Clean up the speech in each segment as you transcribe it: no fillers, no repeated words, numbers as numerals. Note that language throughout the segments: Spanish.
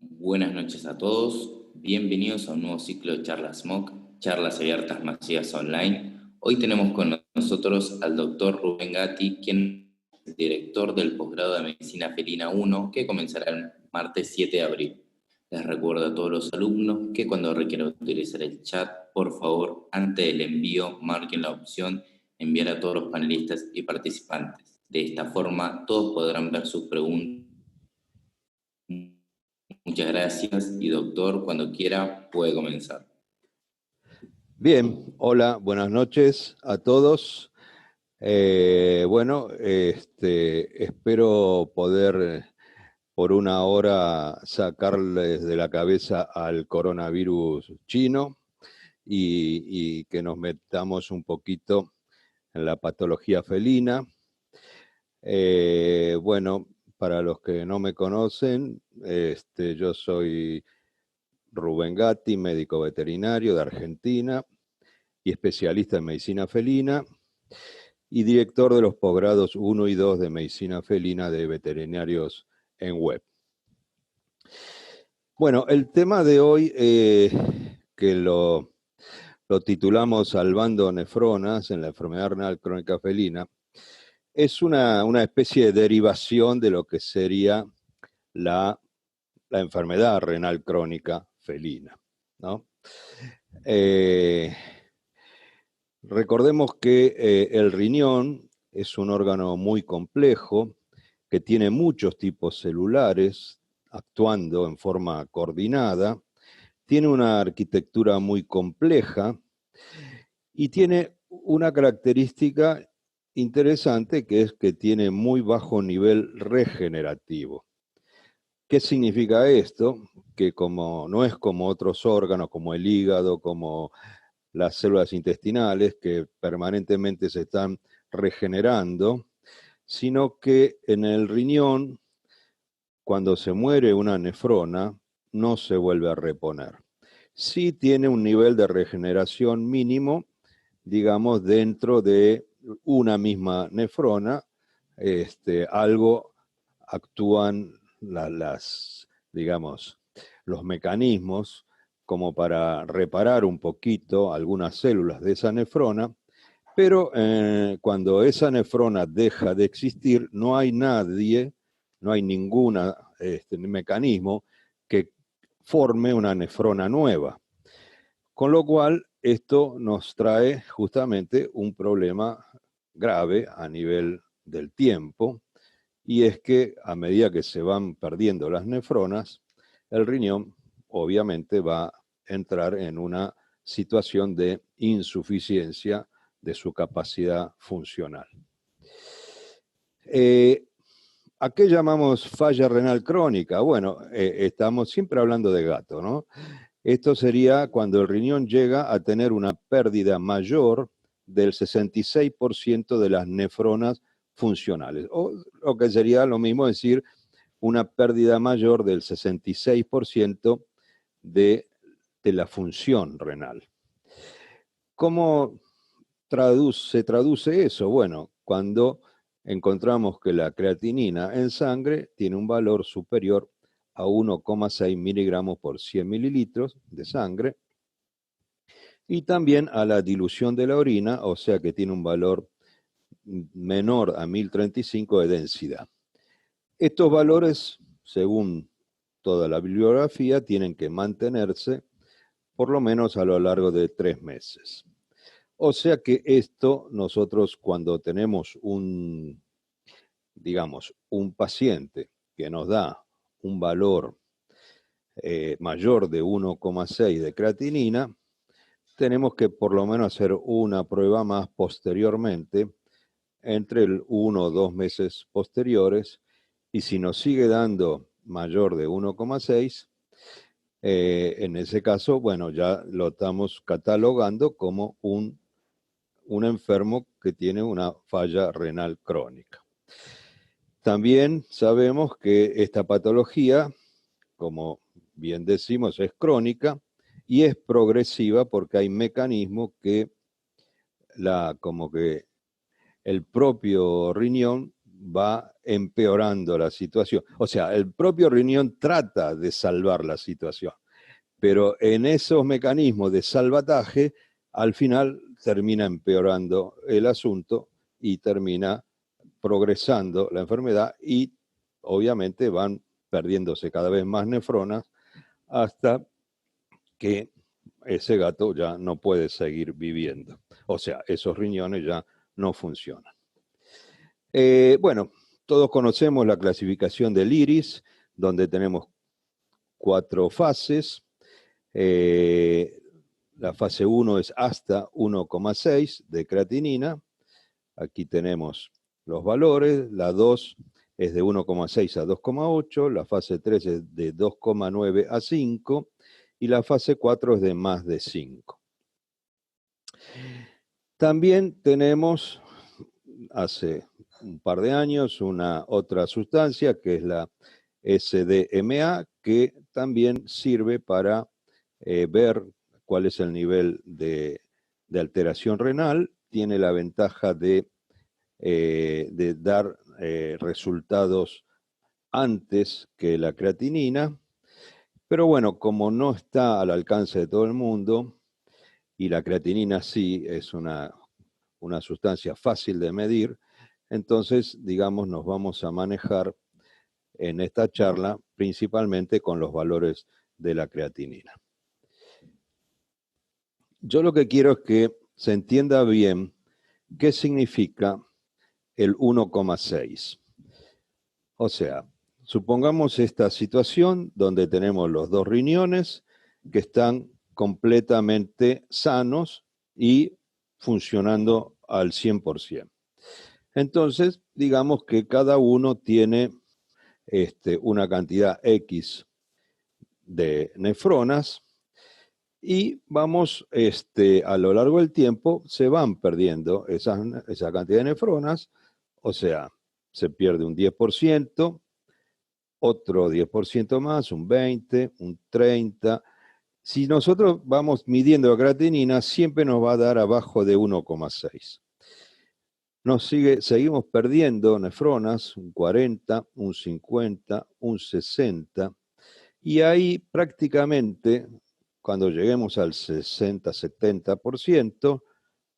Buenas noches a todos, bienvenidos a un nuevo ciclo de charlas MOOC, charlas abiertas masivas online. Hoy tenemos con nosotros al doctor Rubén Gatti, quien es el director del posgrado de Medicina Felina 1, que comenzará el martes 7 de abril. Les recuerdo a todos los alumnos que cuando requieran utilizar el chat, por favor, antes del envío, marquen la opción enviar a todos los panelistas y participantes. De esta forma, todos podrán ver sus preguntas. Muchas gracias y doctor, cuando quiera puede comenzar. Bien, hola, buenas noches a todos. Espero poder por una hora sacarles de la cabeza al coronavirus chino y que nos metamos un poquito en la patología felina. Para los que no me conocen, yo soy Rubén Gatti, médico veterinario de Argentina y especialista en medicina felina y director de los posgrados 1 y 2 de medicina felina de veterinarios en web. Bueno, el tema de hoy, que lo titulamos Salvando nefronas en la enfermedad renal crónica felina, es una especie de derivación de lo que sería la enfermedad renal crónica felina, ¿no? Recordemos que el riñón es un órgano muy complejo que tiene muchos tipos celulares actuando en forma coordinada, tiene una arquitectura muy compleja y tiene una característica interesante que es que tiene muy bajo nivel regenerativo. ¿Qué significa esto? Que como no es como otros órganos, como el hígado, como las células intestinales que permanentemente se están regenerando, sino que en el riñón, cuando se muere una nefrona, no se vuelve a reponer. Sí tiene un nivel de regeneración mínimo, digamos, dentro de una misma nefrona, algo actúan digamos, los mecanismos como para reparar un poquito algunas células de esa nefrona, pero cuando esa nefrona deja de existir, no hay nadie, no hay ningún mecanismo que forme una nefrona nueva. Con lo cual, esto nos trae justamente un problema grave a nivel del tiempo, y es que a medida que se van perdiendo las nefronas, el riñón obviamente va a entrar en una situación de insuficiencia de su capacidad funcional. ¿A qué llamamos falla renal crónica? Bueno, estamos siempre hablando de gato, ¿no? Esto sería cuando el riñón llega a tener una pérdida mayor del 66% de las nefronas funcionales, o lo que sería lo mismo decir una pérdida mayor del 66% de la función renal. ¿Cómo se traduce eso? Bueno, cuando encontramos que la creatinina en sangre tiene un valor superior a 1,6 miligramos por 100 mililitros de sangre, y también a la dilución de la orina, o sea que tiene un valor menor a 1035 de densidad. Estos valores, según toda la bibliografía, tienen que mantenerse por lo menos a lo largo de 3 meses. O sea que esto nosotros cuando tenemos un paciente que nos da un valor mayor de 1,6 de creatinina, tenemos que por lo menos hacer una prueba más posteriormente, entre el 1 o 2 meses posteriores, y si nos sigue dando mayor de 1,6, en ese caso, bueno, ya lo estamos catalogando como un enfermo que tiene una falla renal crónica. También sabemos que esta patología, como bien decimos, es crónica y es progresiva porque hay mecanismos que como que el propio riñón va empeorando la situación. O sea, el propio riñón trata de salvar la situación, pero en esos mecanismos de salvataje, al final termina empeorando el asunto y termina progresando la enfermedad y obviamente van perdiéndose cada vez más nefronas hasta que ese gato ya no puede seguir viviendo. O sea, esos riñones ya no funcionan. Bueno, todos conocemos la clasificación del IRIS, donde tenemos 4 fases. La fase 1 es hasta 1,6 de creatinina. Aquí tenemos los valores. La 2 es de 1,6 a 2,8. La fase 3 es de 2,9 a 5. Y la fase 4 es de más de 5. También tenemos, hace un par de años, una otra sustancia que es la SDMA, que también sirve para ver cuál es el nivel de alteración renal. Tiene la ventaja de dar resultados antes que la creatinina, pero bueno, como no está al alcance de todo el mundo, y la creatinina sí es una sustancia fácil de medir, entonces, digamos, nos vamos a manejar en esta charla principalmente con los valores de la creatinina. Yo lo que quiero es que se entienda bien qué significa el 1,6. O sea, supongamos esta situación donde tenemos los 2 riñones que están completamente sanos y funcionando al 100%. Entonces, digamos que cada uno tiene una cantidad X de nefronas y vamos, a lo largo del tiempo, se van perdiendo esa cantidad de nefronas, o sea, se pierde un 10%, otro 10% más, un 20%, un 30%. Si nosotros vamos midiendo la creatinina, siempre nos va a dar abajo de 1,6. Seguimos perdiendo nefronas, un 40, un 50, un 60, y ahí prácticamente, cuando lleguemos al 60-70%,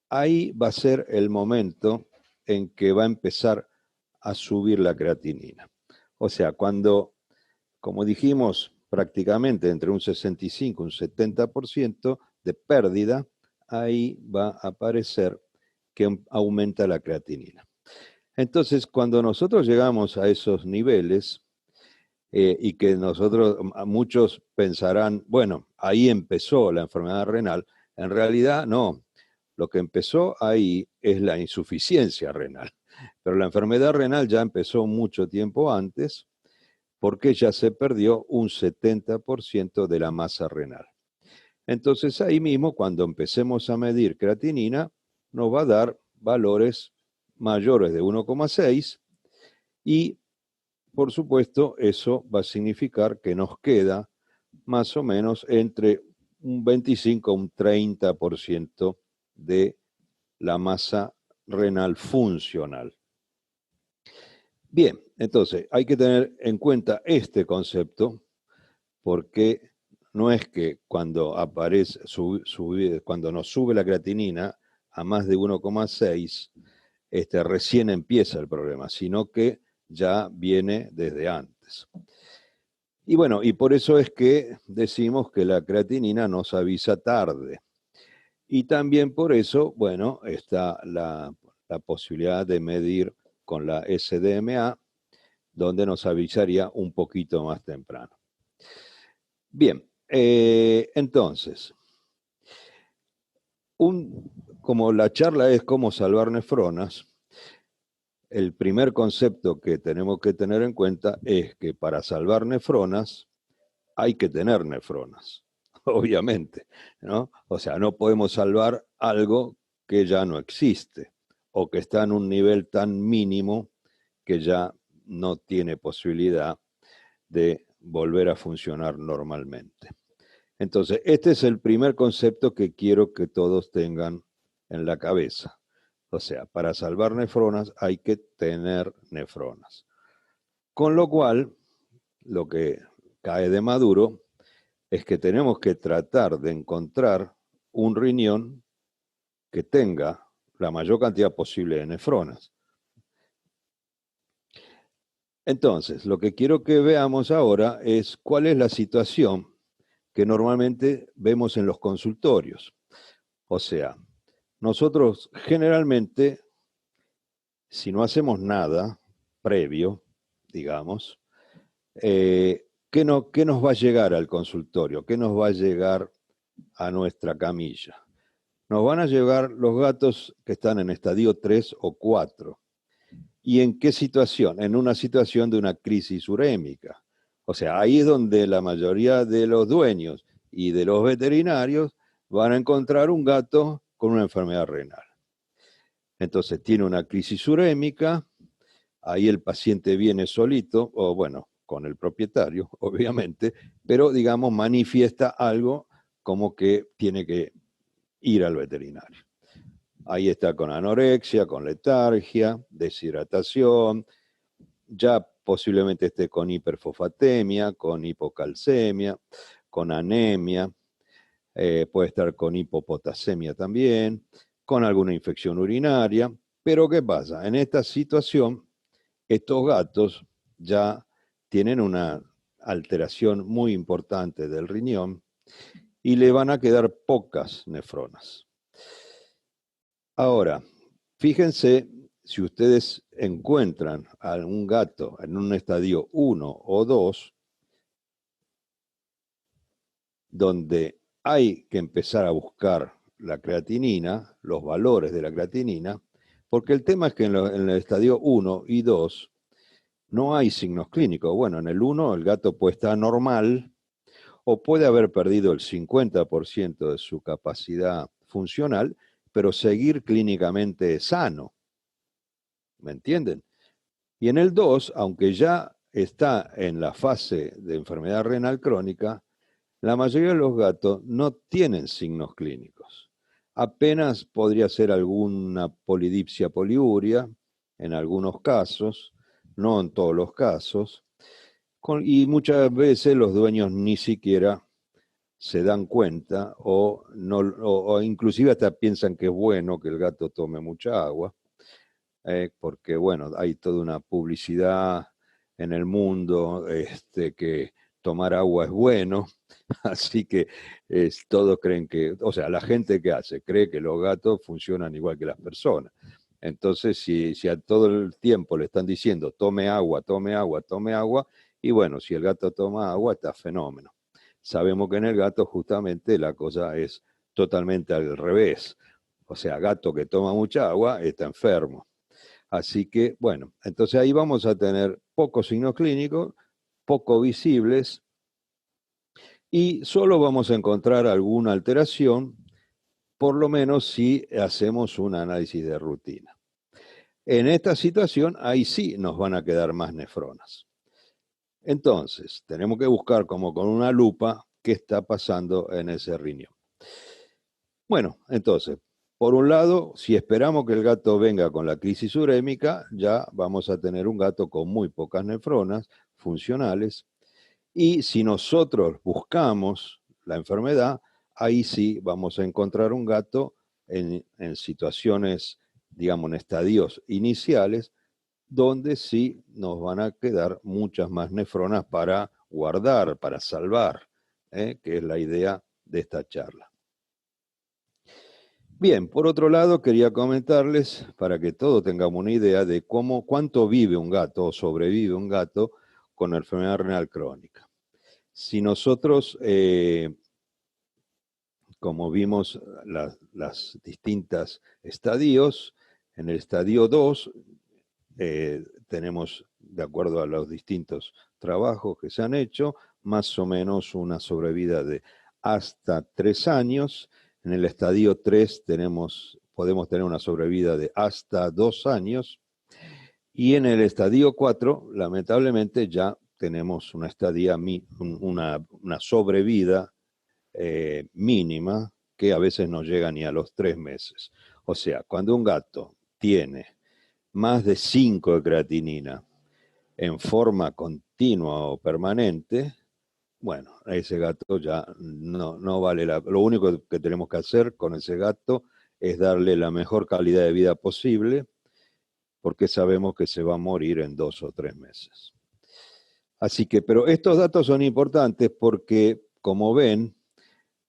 ahí va a ser el momento en que va a empezar a subir la creatinina. O sea, cuando, como dijimos, prácticamente entre un 65 y un 70% de pérdida, ahí va a aparecer que aumenta la creatinina. Entonces, cuando nosotros llegamos a esos niveles, y que muchos pensarán, bueno, ahí empezó la enfermedad renal, en realidad no, lo que empezó ahí es la insuficiencia renal, pero la enfermedad renal ya empezó mucho tiempo antes, porque ya se perdió un 70% de la masa renal. Entonces ahí mismo, cuando empecemos a medir creatinina, nos va a dar valores mayores de 1,6 y, por supuesto, eso va a significar que nos queda más o menos entre un 25 a un 30% de la masa renal funcional. Bien, entonces hay que tener en cuenta este concepto, porque no es que cuando cuando nos sube la creatinina a más de 1,6, recién empieza el problema, sino que ya viene desde antes. Y bueno, y por eso es que decimos que la creatinina nos avisa tarde. Y también por eso, bueno, está la posibilidad de medir con la SDMA, donde nos avisaría un poquito más temprano. Bien, entonces, como la charla es cómo salvar nefronas, el primer concepto que tenemos que tener en cuenta es que para salvar nefronas hay que tener nefronas, obviamente, ¿no? O sea, no podemos salvar algo que ya no existe o que está en un nivel tan mínimo que ya no tiene posibilidad de volver a funcionar normalmente. Entonces, este es el primer concepto que quiero que todos tengan en la cabeza. O sea, para salvar nefronas hay que tener nefronas. Con lo cual, lo que cae de maduro es que tenemos que tratar de encontrar un riñón que tenga la mayor cantidad posible de nefronas. Entonces, lo que quiero que veamos ahora es cuál es la situación que normalmente vemos en los consultorios. O sea, nosotros generalmente, si no hacemos nada previo, digamos, ¿qué nos va a llegar al consultorio? ¿Qué nos va a llegar a nuestra camilla? Nos van a llegar los gatos que están en estadio 3 o 4. ¿Y en qué situación? En una situación de una crisis urémica. O sea, ahí es donde la mayoría de los dueños y de los veterinarios van a encontrar un gato con una enfermedad renal. Entonces tiene una crisis urémica, ahí el paciente viene solito, o bueno, con el propietario, obviamente, pero digamos manifiesta algo como que tiene que ir al veterinario. Ahí está con anorexia, con letargia, deshidratación, ya posiblemente esté con hiperfosfatemia, con hipocalcemia, con anemia, puede estar con hipopotasemia también, con alguna infección urinaria. Pero ¿qué pasa? En esta situación, estos gatos ya tienen una alteración muy importante del riñón y le van a quedar pocas nefronas. Ahora, fíjense si ustedes encuentran a un gato en un estadio 1 o 2, donde hay que empezar a buscar la creatinina, los valores de la creatinina, porque el tema es que en el estadio 1 y 2 no hay signos clínicos. Bueno, en el 1 el gato puede estar normal o puede haber perdido el 50% de su capacidad funcional, pero seguir clínicamente sano. ¿Me entienden? Y en el 2, aunque ya está en la fase de enfermedad renal crónica, la mayoría de los gatos no tienen signos clínicos. Apenas podría ser alguna polidipsia poliuria, en algunos casos, no en todos los casos, y muchas veces los dueños ni siquiera se dan cuenta o inclusive hasta piensan que es bueno que el gato tome mucha agua, porque bueno, hay toda una publicidad en el mundo que tomar agua es bueno, así que todos creen que, o sea, la gente que hace cree que los gatos funcionan igual que las personas. Entonces, si a todo el tiempo le están diciendo tome agua, tome agua, tome agua, y bueno, si el gato toma agua, está fenómeno. Sabemos que en el gato justamente la cosa es totalmente al revés. O sea, gato que toma mucha agua está enfermo. Así que, bueno, entonces ahí vamos a tener pocos signos clínicos, poco visibles, y solo vamos a encontrar alguna alteración, por lo menos si hacemos un análisis de rutina. En esta situación, ahí sí nos van a quedar más nefronas. Entonces, tenemos que buscar como con una lupa qué está pasando en ese riñón. Bueno, entonces, por un lado, si esperamos que el gato venga con la crisis urémica, ya vamos a tener un gato con muy pocas nefronas funcionales. Y si nosotros buscamos la enfermedad, ahí sí vamos a encontrar un gato en situaciones, digamos, en estadios iniciales, donde sí nos van a quedar muchas más nefronas para guardar, para salvar, que es la idea de esta charla. Bien, por otro lado, quería comentarles, para que todos tengamos una idea de cuánto vive un gato o sobrevive un gato con enfermedad renal crónica. Si nosotros, como vimos las distintas estadios, en el estadio 2 tenemos, de acuerdo a los distintos trabajos que se han hecho, más o menos una sobrevida de hasta 3 años. En el estadio 3 podemos tener una sobrevida de hasta 2 años. Y en el estadio 4, lamentablemente, ya tenemos una sobrevida mínima que a veces no llega ni a los 3 meses. O sea, cuando un gato tiene más de 5 de creatinina en forma continua o permanente, bueno, ese gato ya no vale lo único que tenemos que hacer con ese gato es darle la mejor calidad de vida posible, porque sabemos que se va a morir en 2 o 3 meses. Así que, pero estos datos son importantes porque, como ven,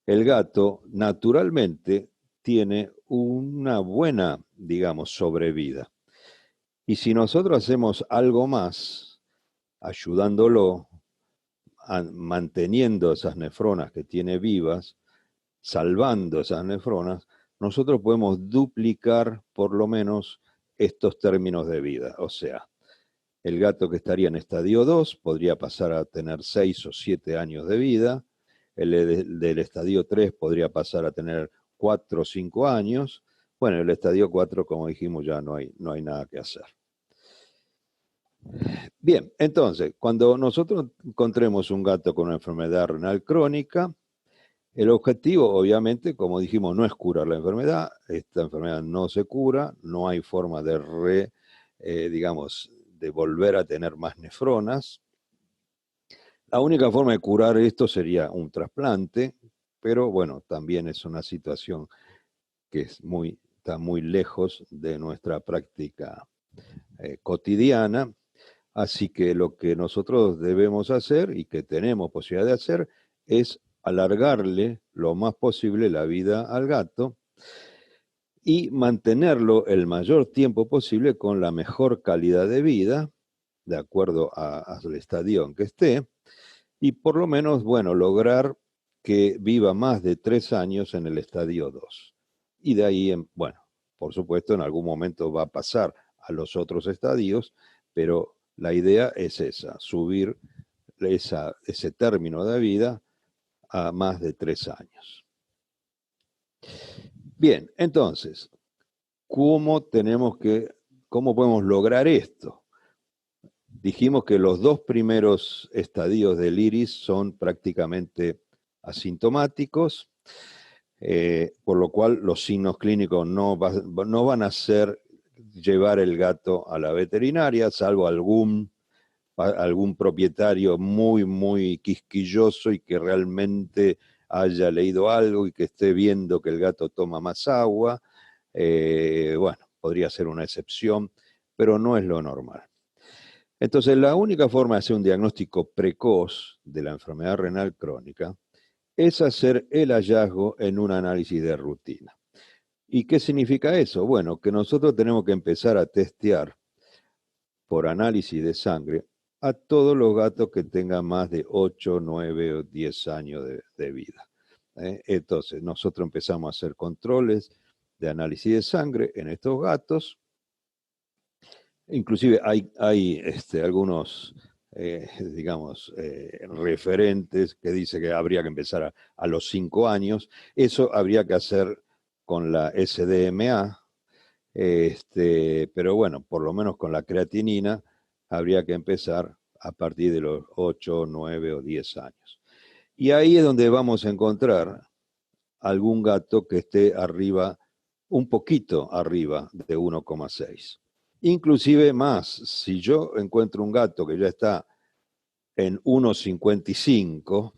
el gato naturalmente tiene una buena, digamos, sobrevida. Y si nosotros hacemos algo más, ayudándolo, manteniendo esas nefronas que tiene vivas, salvando esas nefronas, nosotros podemos duplicar por lo menos estos términos de vida. O sea, el gato que estaría en estadio 2 podría pasar a tener 6 o 7 años de vida, el del estadio 3 podría pasar a tener 4 o 5 años, bueno, el estadio 4, como dijimos, ya no hay nada que hacer. Bien, entonces, cuando nosotros encontremos un gato con una enfermedad renal crónica, el objetivo, obviamente, como dijimos, no es curar la enfermedad. Esta enfermedad no se cura, no hay forma de digamos, de volver a tener más nefronas. La única forma de curar esto sería un trasplante, pero bueno, también es una situación que está muy lejos de nuestra práctica cotidiana. Así que lo que nosotros debemos hacer y que tenemos posibilidad de hacer es alargarle lo más posible la vida al gato y mantenerlo el mayor tiempo posible con la mejor calidad de vida, de acuerdo al estadio en que esté, y por lo menos, bueno, lograr que viva más de 3 años en el estadio 2. Y de ahí, bueno, por supuesto, en algún momento va a pasar a los otros estadios, pero la idea es esa, subir ese término de vida a más de 3 años. Bien, entonces, ¿cómo podemos lograr esto? Dijimos que los 2 primeros estadios del iris son prácticamente asintomáticos, por lo cual los signos clínicos no van a ser llevar el gato a la veterinaria, salvo algún propietario muy quisquilloso y que realmente haya leído algo y que esté viendo que el gato toma más agua. Bueno, podría ser una excepción, pero no es lo normal. Entonces, la única forma de hacer un diagnóstico precoz de la enfermedad renal crónica es hacer el hallazgo en un análisis de rutina. ¿Y qué significa eso? Bueno, que nosotros tenemos que empezar a testear por análisis de sangre a todos los gatos que tengan más de 8, 9 o 10 años de vida. Entonces, nosotros empezamos a hacer controles de análisis de sangre en estos gatos. Inclusive hay algunos, digamos, referentes que dicen que habría que empezar a los 5 años. Eso habría que hacer con la SDMA, pero bueno, por lo menos con la creatinina habría que empezar a partir de los 8, 9 o 10 años. Y ahí es donde vamos a encontrar algún gato que esté arriba, un poquito arriba de 1,6. Inclusive más, si yo encuentro un gato que ya está en 1,55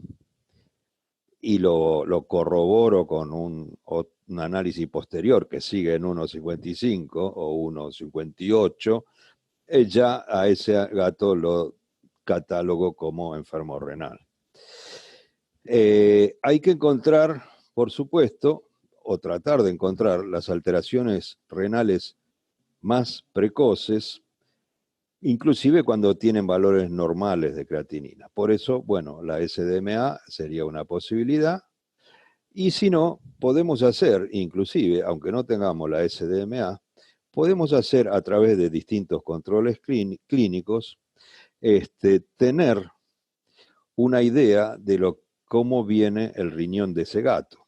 y lo corroboro con un análisis posterior que sigue en 1,55 o 1,58, ya a ese gato lo catálogo como enfermo renal. Hay que encontrar, por supuesto, o tratar de encontrar las alteraciones renales más precoces, inclusive cuando tienen valores normales de creatinina. Por eso, bueno, la SDMA sería una posibilidad. Y si no, podemos hacer, inclusive, aunque no tengamos la SDMA, podemos hacer a través de distintos controles clínicos, tener una idea de cómo viene el riñón de ese gato.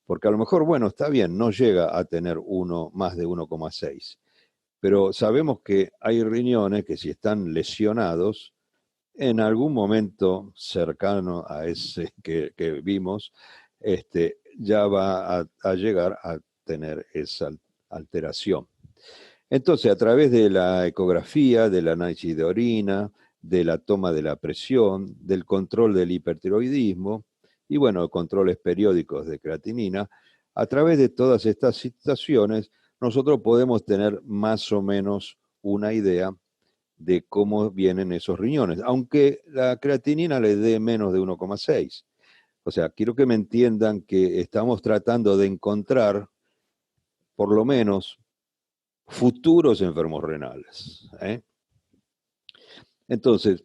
Porque a lo mejor, bueno, está bien, no llega a tener más de 1,6, pero sabemos que hay riñones que si están lesionados, en algún momento cercano a ese que vimos, ya va a llegar a tener esa alteración. Entonces, a través de la ecografía, del análisis de orina, de la toma de la presión, del control del hipertiroidismo y, bueno, controles periódicos de creatinina, a través de todas estas situaciones, nosotros podemos tener más o menos una idea de cómo vienen esos riñones, aunque la creatinina le dé menos de 1,6. O sea, quiero que me entiendan que estamos tratando de encontrar, por lo menos, futuros enfermos renales. Entonces,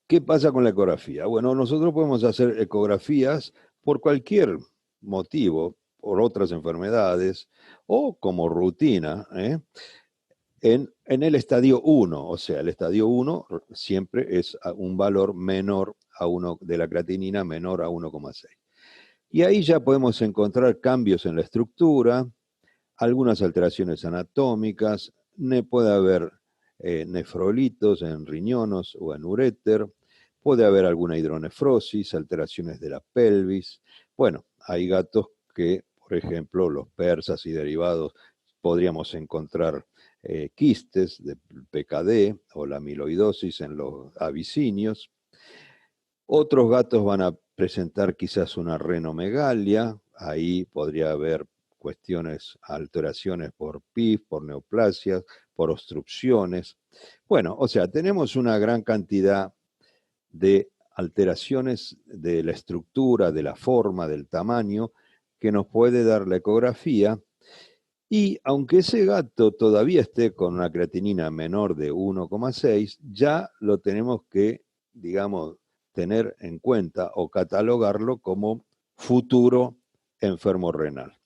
¿qué pasa con la ecografía? Bueno, nosotros podemos hacer ecografías por cualquier motivo, por otras enfermedades o como rutina, en el estadio 1. O sea, el estadio 1 siempre es un valor menor a 1 de la creatinina, menor a 1,6. Y ahí ya podemos encontrar cambios en la estructura, algunas alteraciones anatómicas, puede haber nefrolitos en riñones o en uréter, puede haber alguna hidronefrosis, alteraciones de la pelvis. Bueno, hay gatos que, por ejemplo, los persas y derivados, podríamos encontrar quistes de PKD o la amiloidosis en los abisinios. Otros gatos van a presentar quizás una renomegalia, ahí podría haber cuestiones, alteraciones por PIF, por neoplasias, por obstrucciones. Bueno, o sea, tenemos una gran cantidad de alteraciones de la estructura, de la forma, del tamaño, que nos puede dar la ecografía. Y aunque ese gato todavía esté con una creatinina menor de 1,6, ya lo tenemos que, digamos, tener en cuenta o catalogarlo como futuro enfermo renal.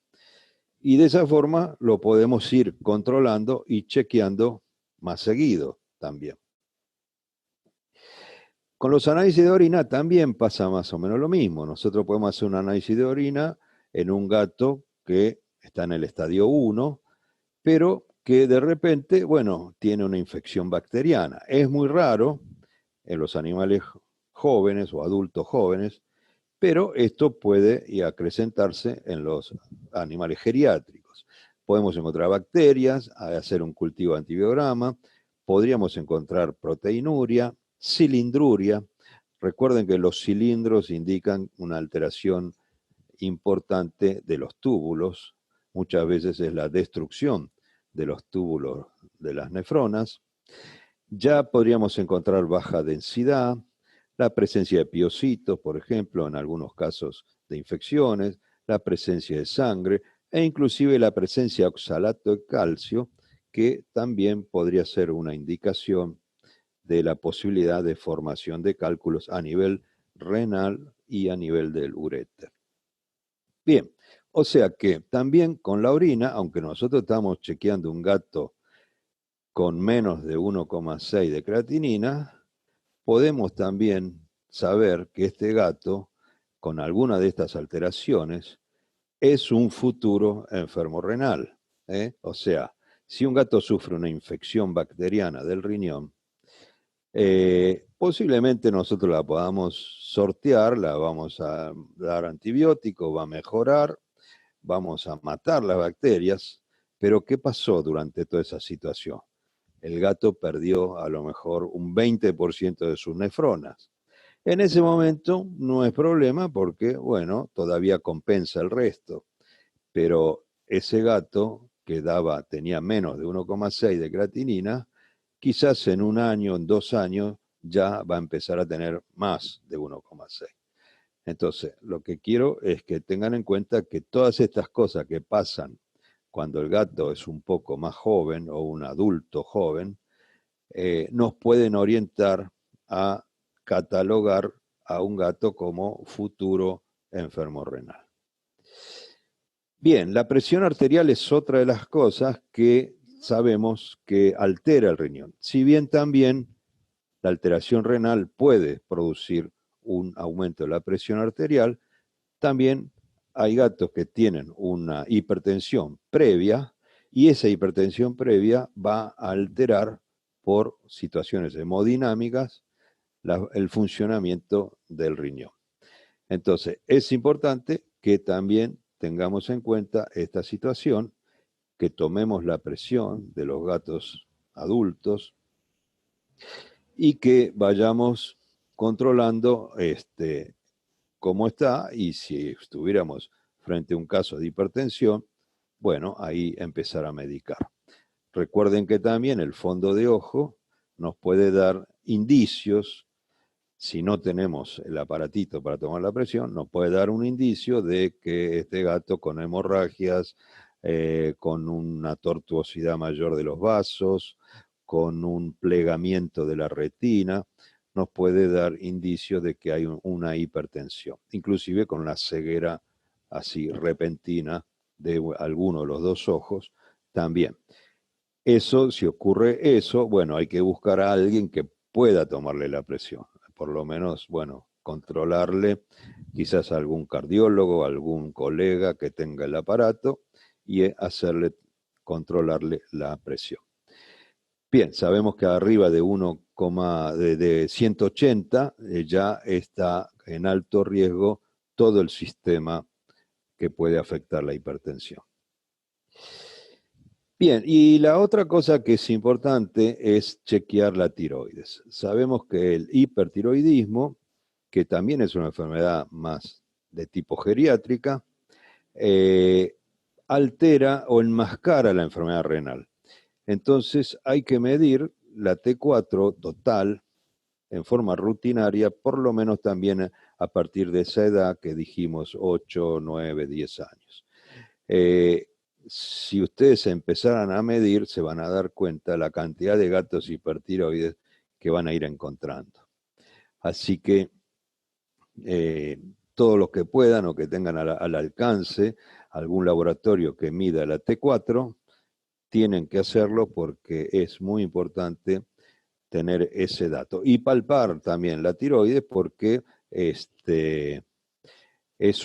Y de esa forma lo podemos ir controlando y chequeando más seguido también. Con los análisis de orina también pasa más o menos lo mismo. Nosotros podemos hacer un análisis de orina en un gato que está en el estadio 1, pero que de repente, bueno, tiene una infección bacteriana. Es muy raro en los animales jóvenes o adultos jóvenes, pero esto puede y acrecentarse en los animales geriátricos. Podemos encontrar bacterias, hacer un cultivo de antibiograma, podríamos encontrar proteinuria, cilindruria. Recuerden que los cilindros indican una alteración importante de los túbulos, muchas veces es la destrucción de los túbulos de las nefronas. Ya podríamos encontrar baja densidad, la presencia de piocitos, por ejemplo, en algunos casos de infecciones, la presencia de sangre e inclusive la presencia de oxalato de calcio, que también podría ser una indicación de la posibilidad de formación de cálculos a nivel renal y a nivel del uréter. Bien, o sea que también con la orina, aunque nosotros estamos chequeando un gato con menos de 1,6 de creatinina, podemos también saber que este gato, con alguna de estas alteraciones, es un futuro enfermo renal. O sea, si un gato sufre una infección bacteriana del riñón, posiblemente nosotros la podamos sortear, la vamos a dar antibiótico, va a mejorar, vamos a matar las bacterias, pero ¿qué pasó durante toda esa situación? El gato perdió a lo mejor un 20% de sus nefronas. En ese momento no es problema porque, bueno, todavía compensa el resto, pero ese gato que tenía menos de 1,6 de creatinina, quizás en un año, en 2 años, ya va a empezar a tener más de 1,6. Entonces, lo que quiero es que tengan en cuenta que todas estas cosas que pasan cuando el gato es un poco más joven o un adulto joven, nos pueden orientar a catalogar a un gato como futuro enfermo renal. Bien, la presión arterial es otra de las cosas que sabemos que altera el riñón. Si bien también la alteración renal puede producir un aumento de la presión arterial, también hay gatos que tienen una hipertensión previa y esa hipertensión previa va a alterar por situaciones hemodinámicas el funcionamiento del riñón. Entonces, es importante que también tengamos en cuenta esta situación que tomemos la presión de los gatos adultos y que vayamos controlando cómo está, y si estuviéramos frente a un caso de hipertensión, bueno, ahí empezar a medicar. Recuerden que también el fondo de ojo nos puede dar indicios, si no tenemos el aparatito para tomar la presión, nos puede dar un indicio de que este gato con hemorragias, con una tortuosidad mayor de los vasos, con un plegamiento de la retina, nos puede dar indicios de que hay una hipertensión, inclusive con la ceguera así repentina de alguno de los dos ojos también. Eso, si ocurre eso, bueno, hay que buscar a alguien que pueda tomarle la presión, por lo menos, bueno, controlarle, quizás algún cardiólogo, algún colega que tenga el aparato y hacerle, controlarle la presión. Bien, sabemos que arriba de 1, de 180 ya está en alto riesgo todo el sistema que puede afectar la hipertensión. Bien, y la otra cosa que es importante es chequear la tiroides. Sabemos que el hipertiroidismo, que también es una enfermedad más de tipo geriátrica, altera o enmascara la enfermedad renal. Entonces hay que medir la T4 total en forma rutinaria, por lo menos también a partir de esa edad que dijimos, 8, 9, 10 años. Si ustedes empezaran a medir, se van a dar cuenta la cantidad de gatos hipertiroides que van a ir encontrando. Así que todos los que puedan o que tengan al alcance algún laboratorio que mida la T4, tienen que hacerlo porque es muy importante tener ese dato. Y palpar también la tiroides porque es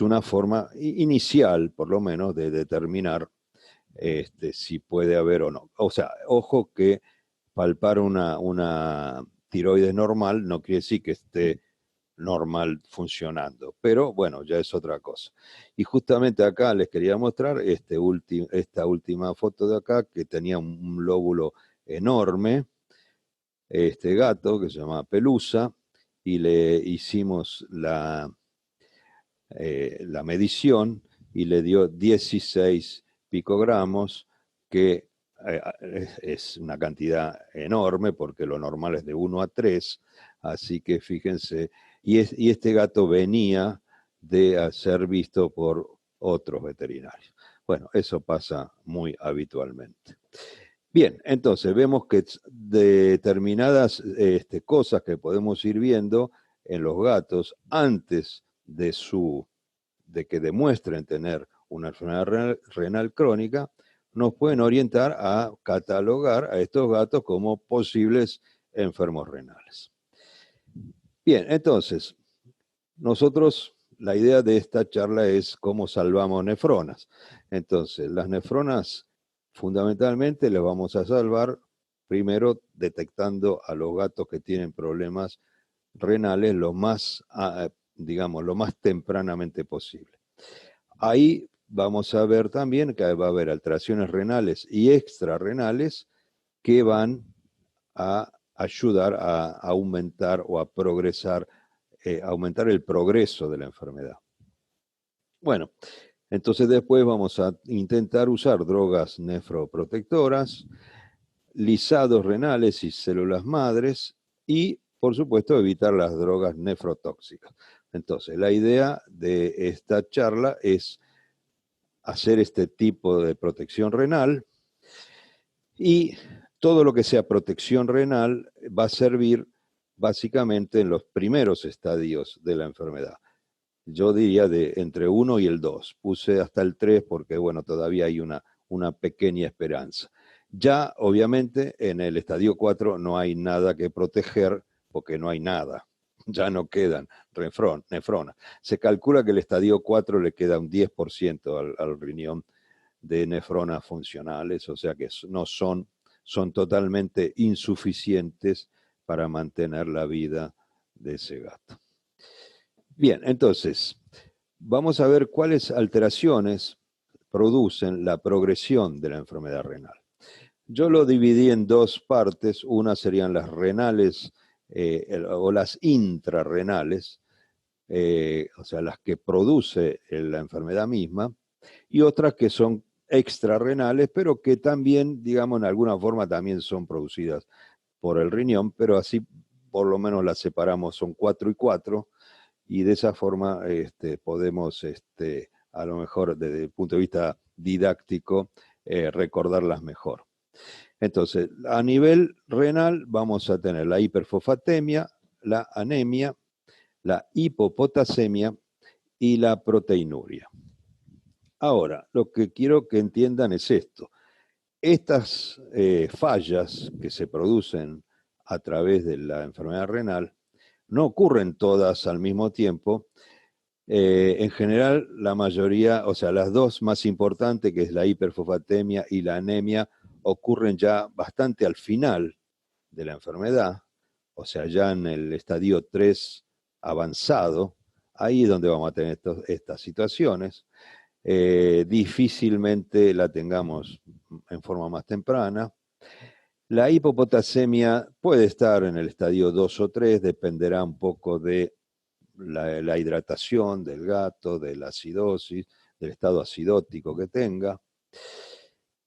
una forma inicial, por lo menos, de determinar si puede haber o no. O sea, ojo que palpar una tiroides normal no quiere decir que esté normal funcionando, pero bueno, ya es otra cosa. Y justamente acá les quería mostrar esta última foto de acá, que tenía un lóbulo enorme, este gato que se llama Pelusa, y le hicimos la medición y le dio 16 picogramos, que es una cantidad enorme porque lo normal es de 1 a 3, así que fíjense, y este gato venía de ser visto por otros veterinarios. Bueno, eso pasa muy habitualmente. Bien, entonces vemos que determinadas cosas que podemos ir viendo en los gatos antes de que demuestren tener una enfermedad renal crónica, nos pueden orientar a catalogar a estos gatos como posibles enfermos renales. Bien, entonces, nosotros, la idea de esta charla es cómo salvamos nefronas. Entonces, las nefronas fundamentalmente las vamos a salvar primero detectando a los gatos que tienen problemas renales lo más tempranamente posible. Ahí vamos a ver también que va a haber alteraciones renales y extrarrenales que van a ayudar a aumentar o a progresar, aumentar el progreso de la enfermedad. Bueno, entonces después vamos a intentar usar drogas nefroprotectoras, lisados renales y células madres y, por supuesto, evitar las drogas nefrotóxicas. Entonces, la idea de esta charla es hacer este tipo de protección renal y todo lo que sea protección renal va a servir básicamente en los primeros estadios de la enfermedad. Yo diría de entre 1 y el 2. Puse hasta el 3 porque, bueno, todavía hay una pequeña esperanza. Ya, obviamente, en el estadio 4 no hay nada que proteger porque no hay nada. Ya no quedan nefronas. Se calcula que el estadio 4 le queda un 10% al riñón de nefronas funcionales, o sea que no son totalmente insuficientes para mantener la vida de ese gato. Bien, entonces, vamos a ver cuáles alteraciones producen la progresión de la enfermedad renal. Yo lo dividí en dos partes, una serían las renales o las intrarrenales, o sea, las que produce la enfermedad misma, y otras que son extrarrenales, pero que también, digamos, en alguna forma también son producidas por el riñón, pero así por lo menos las separamos, son 4 y 4, y de esa forma podemos, a lo mejor desde el punto de vista didáctico, recordarlas mejor. Entonces, a nivel renal vamos a tener la hiperfosfatemia, la anemia, la hipopotasemia y la proteinuria. Ahora, lo que quiero que entiendan es esto. Estas fallas que se producen a través de la enfermedad renal no ocurren todas al mismo tiempo. En general, la mayoría, o sea, las dos más importantes, que es la hiperfosfatemia y la anemia, ocurren ya bastante al final de la enfermedad, o sea, ya en el estadio 3 avanzado, ahí es donde vamos a tener estas situaciones. Difícilmente la tengamos en forma más temprana. La hipopotasemia puede estar en el estadio 2 o 3, dependerá un poco de la hidratación del gato, de la acidosis, del estado acidótico que tenga.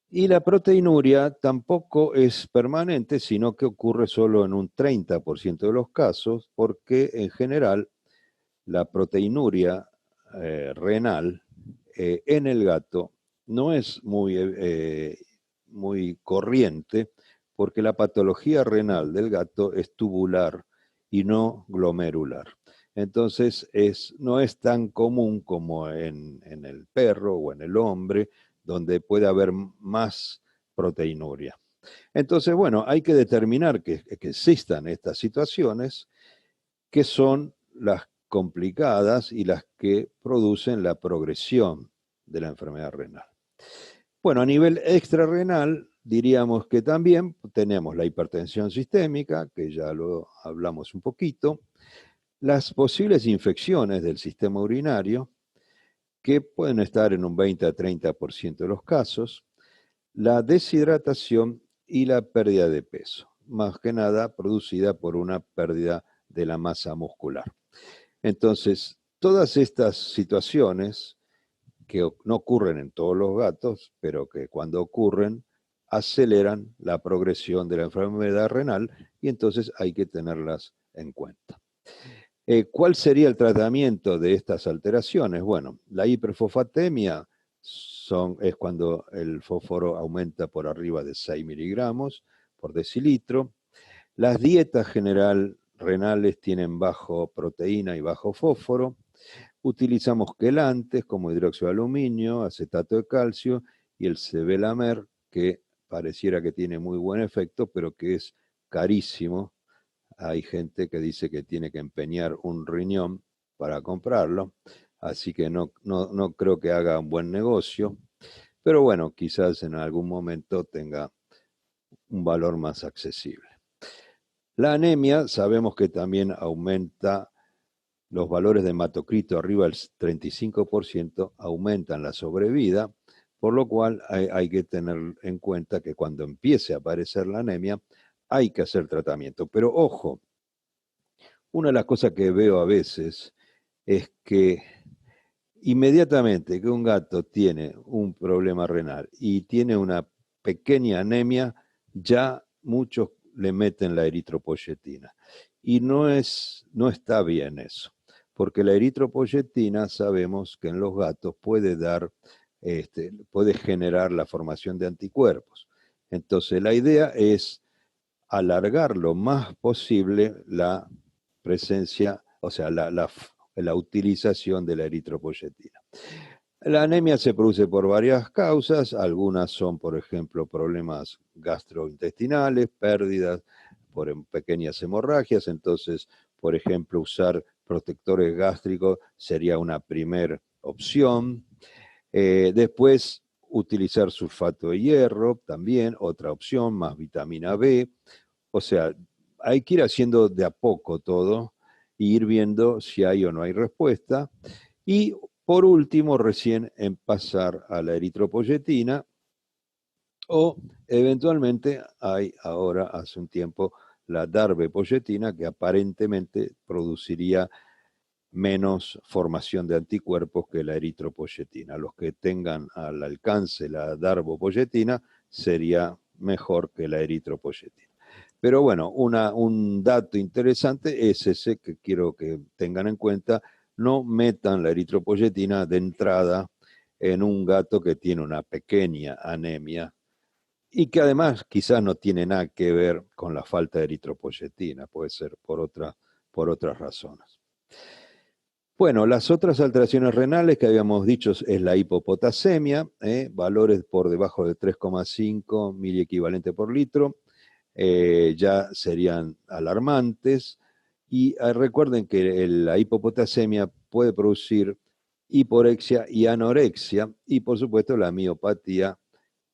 Y la proteinuria tampoco es permanente, sino que ocurre solo en un 30% de los casos, porque en general la proteinuria renal en el gato no es muy corriente, porque la patología renal del gato es tubular y no glomerular. Entonces no es tan común como en el perro o en el hombre, donde puede haber más proteinuria. Entonces, bueno, hay que determinar que existan estas situaciones, que son las complicadas y las que producen la progresión de la enfermedad renal. Bueno, a nivel extrarrenal, diríamos que también tenemos la hipertensión sistémica, que ya lo hablamos un poquito, las posibles infecciones del sistema urinario, que pueden estar en un 20 a 30% de los casos, la deshidratación y la pérdida de peso, más que nada producida por una pérdida de la masa muscular. Entonces, todas estas situaciones que no ocurren en todos los gatos, pero que cuando ocurren aceleran la progresión de la enfermedad renal y entonces hay que tenerlas en cuenta. ¿Cuál sería el tratamiento de estas alteraciones? Bueno, la hiperfosfatemia es cuando el fósforo aumenta por arriba de 6 miligramos por decilitro. Las dietas general renales tienen bajo proteína y bajo fósforo. Utilizamos quelantes como hidróxido de aluminio, acetato de calcio y el sevelamer, que pareciera que tiene muy buen efecto, pero que es carísimo. Hay gente que dice que tiene que empeñar un riñón para comprarlo, así que no creo que haga un buen negocio, pero bueno, quizás en algún momento tenga un valor más accesible. La anemia sabemos que también aumenta los valores de hematocrito arriba del 35%, aumentan la sobrevida, por lo cual hay que tener en cuenta que cuando empiece a aparecer la anemia, hay que hacer tratamiento. Pero ojo, una de las cosas que veo a veces es que inmediatamente que un gato tiene un problema renal y tiene una pequeña anemia, ya muchos le meten la eritropoyetina. Y no está bien eso, porque la eritropoyetina sabemos que en los gatos puede puede generar la formación de anticuerpos. Entonces la idea es alargar lo más posible la presencia, o sea, la utilización de la eritropoyetina. La anemia se produce por varias causas, algunas son, por ejemplo, problemas gastrointestinales, pérdidas por pequeñas hemorragias, entonces, por ejemplo, usar protectores gástricos sería una primera opción. Después, utilizar sulfato de hierro, también otra opción, más vitamina B. O sea, hay que ir haciendo de a poco todo e ir viendo si hay o no hay respuesta. Y por último, recién en pasar a la eritropoyetina, o eventualmente hay ahora, hace un tiempo, la darbepoyetina, que aparentemente produciría menos formación de anticuerpos que la eritropoyetina. Los que tengan al alcance la darbepoyetina sería mejor que la eritropoyetina. Pero bueno, un dato interesante es ese que quiero que tengan en cuenta: no metan la eritropoyetina de entrada en un gato que tiene una pequeña anemia y que además quizás no tiene nada que ver con la falta de eritropoyetina, puede ser por otras razones. Bueno, las otras alteraciones renales que habíamos dicho es la hipopotasemia, valores por debajo de 3,5 miliequivalente por litro, ya serían alarmantes. Y recuerden que la hipopotasemia puede producir hiporexia y anorexia, y por supuesto la miopatía,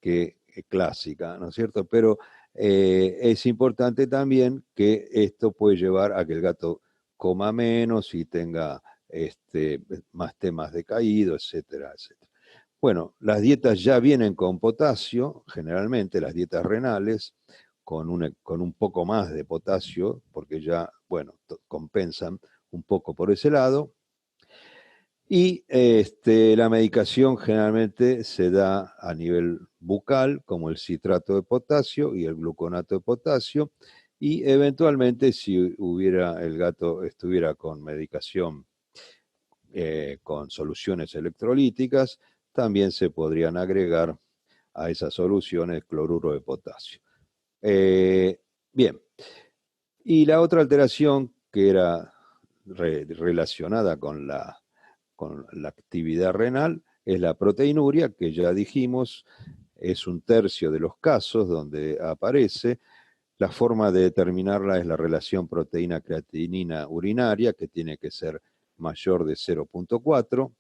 que es clásica, ¿no es cierto? Pero es importante también que esto puede llevar a que el gato coma menos y tenga más temas de caído, etcétera, etcétera. Bueno, las dietas ya vienen con potasio, generalmente las dietas renales, con un poco más de potasio, porque ya, bueno, compensan un poco por ese lado. Y la medicación generalmente se da a nivel bucal, como el citrato de potasio y el gluconato de potasio, y eventualmente si el gato estuviera con medicación, con soluciones electrolíticas, también se podrían agregar a esas soluciones cloruro de potasio. Bien, y la otra alteración que era relacionada con la actividad renal es la proteinuria, que ya dijimos es 1/3 de los casos donde aparece. La forma de determinarla es la relación proteína-creatinina urinaria, que tiene que ser mayor de 0,4.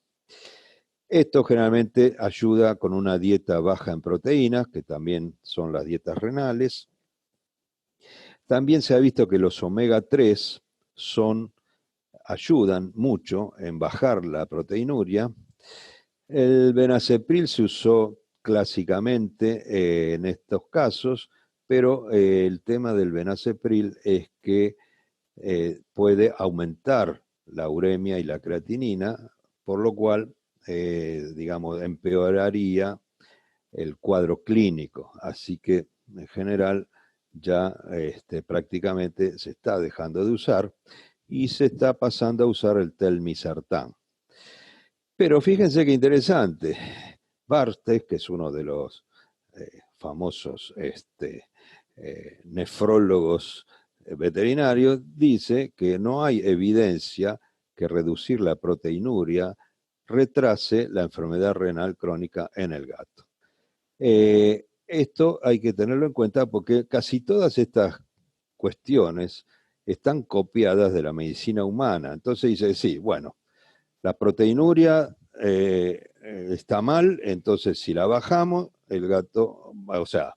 Esto generalmente ayuda con una dieta baja en proteínas, que también son las dietas renales. También se ha visto que los omega 3 ayudan mucho en bajar la proteinuria. El benacepril se usó clásicamente en estos casos, pero el tema del benacepril es que puede aumentar la uremia y la creatinina, por lo cual, digamos, empeoraría el cuadro clínico. Así que, en general, ya prácticamente se está dejando de usar y se está pasando a usar el telmisartán. Pero fíjense qué interesante. Bartek, que es uno de los famosos nefrólogos veterinarios, dice que no hay evidencia que reducir la proteinuria retrase la enfermedad renal crónica en el gato. Esto hay que tenerlo en cuenta porque casi todas estas cuestiones están copiadas de la medicina humana. Entonces dice, sí, bueno, la proteinuria está mal, entonces si la bajamos, el gato, o sea,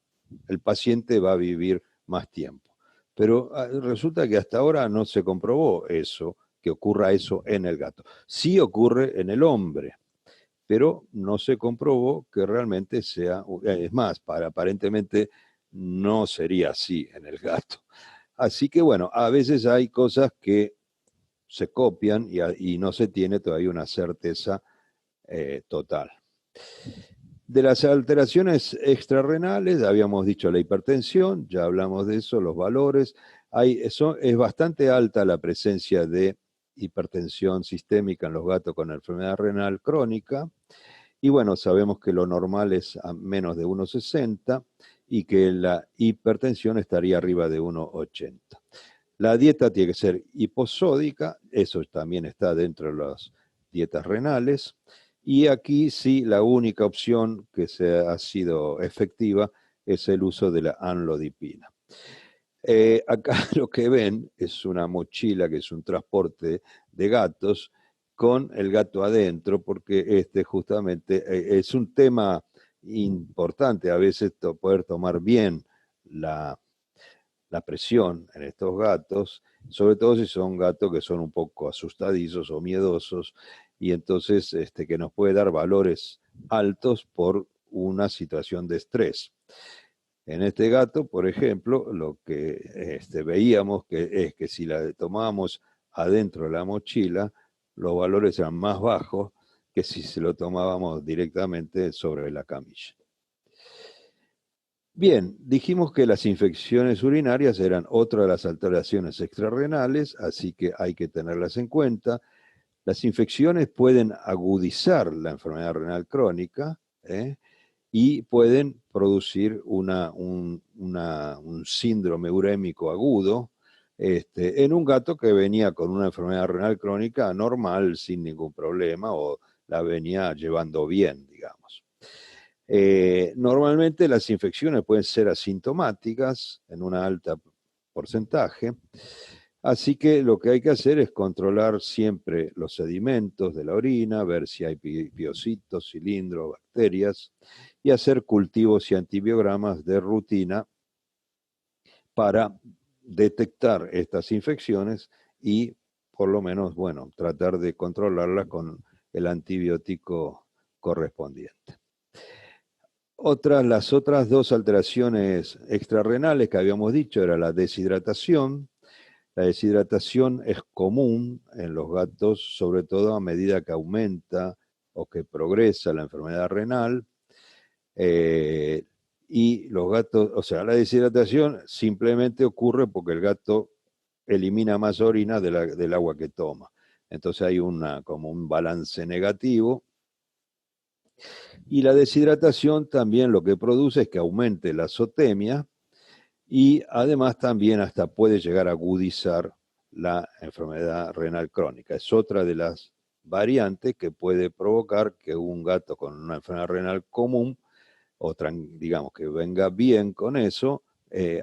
el paciente va a vivir más tiempo. Pero resulta que hasta ahora no se comprobó eso, que ocurra eso en el gato. Sí ocurre en el hombre, pero no se comprobó que realmente sea, es más, aparentemente no sería así en el gato. Así que bueno, a veces hay cosas que se copian y no se tiene todavía una certeza total. De las alteraciones extrarrenales, habíamos dicho la hipertensión, ya hablamos de eso, los valores. Es bastante alta la presencia de hipertensión sistémica en los gatos con enfermedad renal crónica. Y bueno, sabemos que lo normal es a menos de 1,60 y que la hipertensión estaría arriba de 1,80. La dieta tiene que ser hiposódica, eso también está dentro de las dietas renales, y aquí sí la única opción que ha sido efectiva es el uso de la amlodipina. Acá lo que ven es una mochila que es un transporte de gatos con el gato adentro, porque justamente es un tema importante a veces poder tomar bien la presión en estos gatos, sobre todo si son gatos que son un poco asustadizos o miedosos, y entonces que nos puede dar valores altos por una situación de estrés. En este gato, por ejemplo, lo que veíamos es que si la tomábamos adentro de la mochila, los valores eran más bajos que si se lo tomábamos directamente sobre la camilla. Bien, dijimos que las infecciones urinarias eran otra de las alteraciones extrarrenales, así que hay que tenerlas en cuenta. Las infecciones pueden agudizar la enfermedad renal crónica, y pueden producir un síndrome urémico agudo en un gato que venía con una enfermedad renal crónica normal, sin ningún problema, o la venía llevando bien, digamos. Normalmente las infecciones pueden ser asintomáticas en un alto porcentaje, así que lo que hay que hacer es controlar siempre los sedimentos de la orina, ver si hay piocitos, cilindros, bacterias, y hacer cultivos y antibiogramas de rutina para detectar estas infecciones y por lo menos, bueno, tratar de controlarlas con el antibiótico correspondiente. Las otras dos alteraciones extrarrenales que habíamos dicho era la deshidratación. La deshidratación es común en los gatos, sobre todo a medida que aumenta o que progresa la enfermedad renal. Y los gatos, o sea, la deshidratación simplemente ocurre porque el gato elimina más orina del agua que toma. Entonces hay como un balance negativo. Y la deshidratación también lo que produce es que aumente la azotemia y además también hasta puede llegar a agudizar la enfermedad renal crónica. Es otra de las variantes que puede provocar que un gato con una enfermedad renal común, o digamos que venga bien con eso,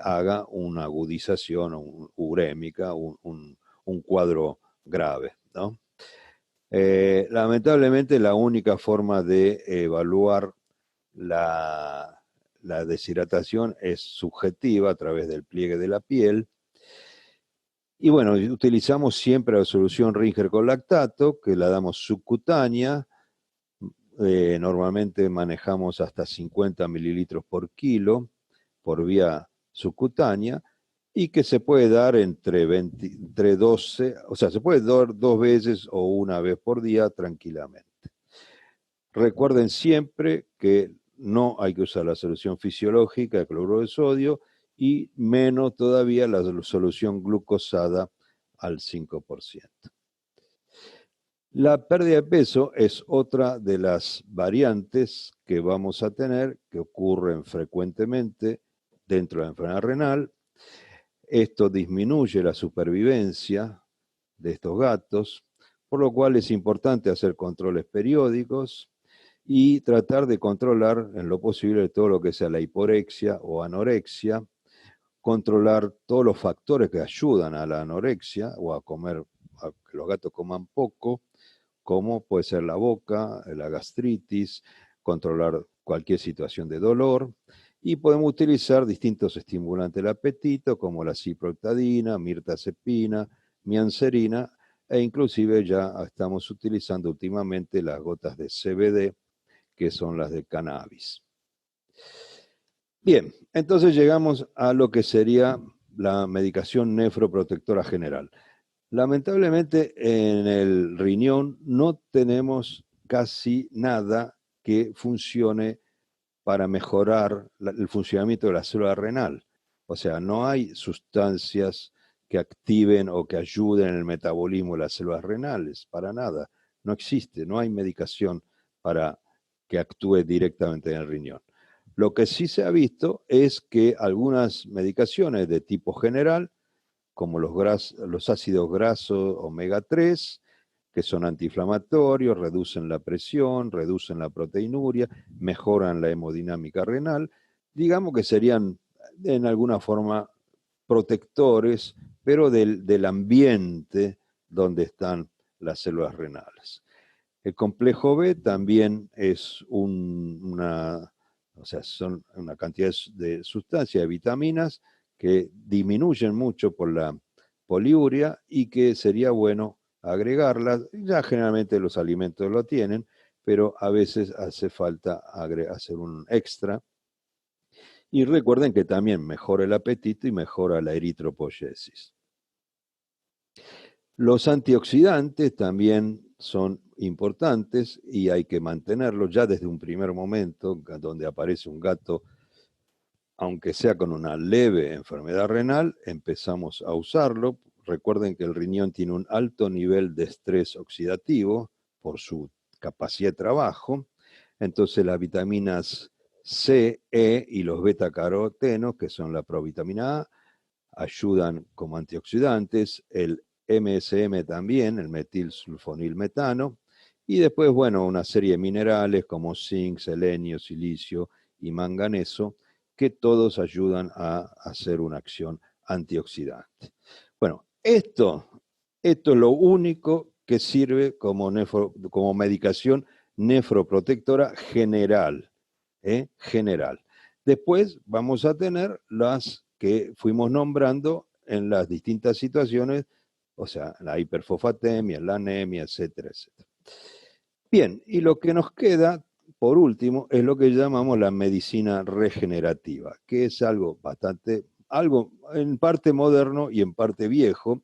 haga una agudización urémica, un cuadro grave, ¿no? Lamentablemente la única forma de evaluar la deshidratación es subjetiva a través del pliegue de la piel. Y bueno, utilizamos siempre la solución Ringer con lactato, que la damos subcutánea. Normalmente manejamos hasta 50 mililitros por kilo por vía subcutánea y que se puede dar entre 12, o sea, se puede dar 2 veces o una vez por día tranquilamente. Recuerden siempre que no hay que usar la solución fisiológica de cloruro de sodio y menos todavía la solución glucosada al 5%. La pérdida de peso es otra de las variantes que vamos a tener, que ocurren frecuentemente dentro de la enfermedad renal. Esto disminuye la supervivencia de estos gatos, por lo cual es importante hacer controles periódicos y tratar de controlar en lo posible todo lo que sea la hiporexia o anorexia, controlar todos los factores que ayudan a la anorexia o a que los gatos coman poco, como puede ser la boca, la gastritis, controlar cualquier situación de dolor, y podemos utilizar distintos estimulantes del apetito como la ciproctadina, mirtazepina, mianserina, e inclusive ya estamos utilizando últimamente las gotas de CBD, que son las de cannabis. Bien, entonces llegamos a lo que sería la medicación nefroprotectora general. Lamentablemente en el riñón no tenemos casi nada que funcione para mejorar el funcionamiento de la célula renal. O sea, no hay sustancias que activen o que ayuden en el metabolismo de las células renales, para nada. No existe, no hay medicación para que actúe directamente en el riñón. Lo que sí se ha visto es que algunas medicaciones de tipo general, como los ácidos grasos omega 3, que son antiinflamatorios, reducen la presión, reducen la proteinuria, mejoran la hemodinámica renal, digamos que serían en alguna forma protectores, pero del ambiente donde están las células renales. El complejo B también es son una cantidad de sustancias, de vitaminas, que disminuyen mucho por poliuria y que sería bueno agregarlas. Ya generalmente los alimentos lo tienen, pero a veces hace falta hacer un extra. Y recuerden que también mejora el apetito y mejora la eritropoyesis. Los antioxidantes también son importantes y hay que mantenerlos ya desde un primer momento, donde aparece un gato, aunque sea con una leve enfermedad renal, empezamos a usarlo. Recuerden que el riñón tiene un alto nivel de estrés oxidativo por su capacidad de trabajo. Entonces las vitaminas C, E y los betacarotenos, que son la provitamina A, ayudan como antioxidantes. El MSM también, el metilsulfonilmetano. Y después, bueno, una serie de minerales como zinc, selenio, silicio y manganeso, que todos ayudan a hacer una acción antioxidante. Bueno, esto es lo único que sirve como medicación nefroprotectora general, general. Después vamos a tener las que fuimos nombrando en las distintas situaciones, o sea, la hiperfosfatemia, la anemia, etcétera, etcétera. Bien, y lo que nos queda, por último, es lo que llamamos la medicina regenerativa, que es algo en parte moderno y en parte viejo,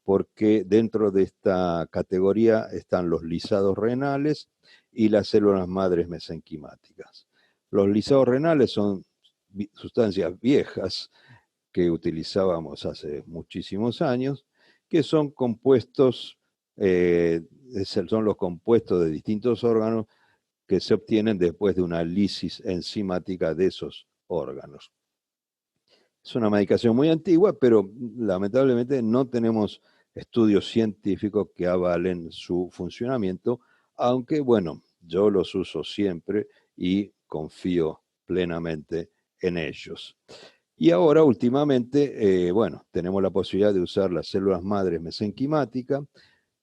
porque dentro de esta categoría están los lisados renales y las células madres mesenquimáticas. Los lisados renales son sustancias viejas que utilizábamos hace muchísimos años, que son compuestos, son los compuestos de distintos órganos que se obtienen después de una lisis enzimática de esos órganos. Es una medicación muy antigua, pero lamentablemente no tenemos estudios científicos que avalen su funcionamiento, aunque bueno, yo los uso siempre y confío plenamente en ellos. Y ahora, últimamente, bueno, tenemos la posibilidad de usar las células madres mesenquimáticas,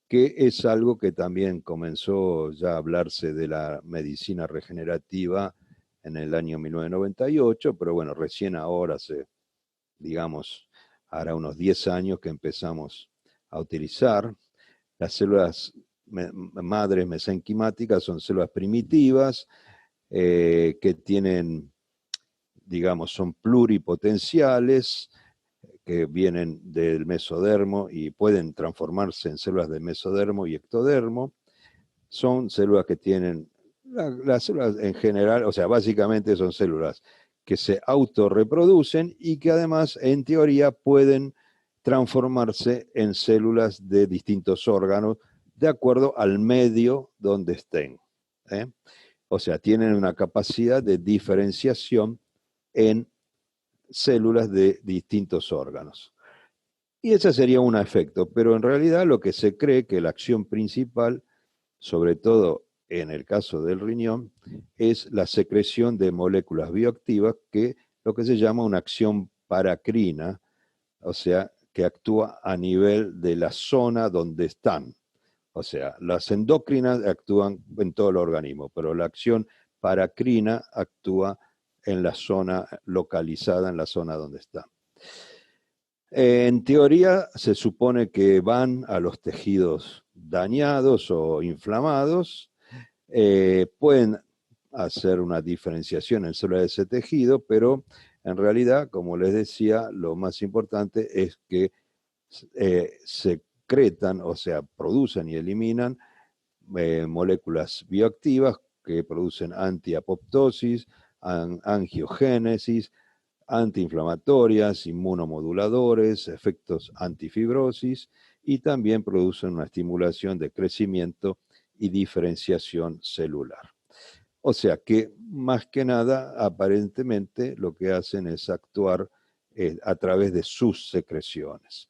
que es algo que también comenzó ya a hablarse de la medicina regenerativa en el año 1998, pero bueno, recién ahora digamos, hará unos 10 años que empezamos a utilizar. Las células madres mesenquimáticas son células primitivas que tienen, digamos, son pluripotenciales, que vienen del mesodermo y pueden transformarse en células de mesodermo y ectodermo. Son células que tienen, las células en general, o sea, básicamente son células que se autorreproducen y que además, en teoría, pueden transformarse en células de distintos órganos de acuerdo al medio donde estén. O sea, tienen una capacidad de diferenciación en células de distintos órganos. Y ese sería un efecto, pero en realidad lo que se cree que la acción principal, sobre todo en el caso del riñón, es la secreción de moléculas bioactivas, que lo que se llama una acción paracrina, o sea, que actúa a nivel de la zona donde están. O sea, las endocrinas actúan en todo el organismo, pero la acción paracrina actúa en la zona localizada, en la zona donde está. En teoría se supone que van a los tejidos dañados o inflamados, pueden hacer una diferenciación en células de ese tejido, pero en realidad, como les decía, lo más importante es que secretan, o sea, producen y eliminan moléculas bioactivas que producen antiapoptosis, angiogénesis, antiinflamatorias, inmunomoduladores, efectos antifibrosis y también producen una estimulación de crecimiento y diferenciación celular. O sea que más que nada, aparentemente lo que hacen es actuar a través de sus secreciones.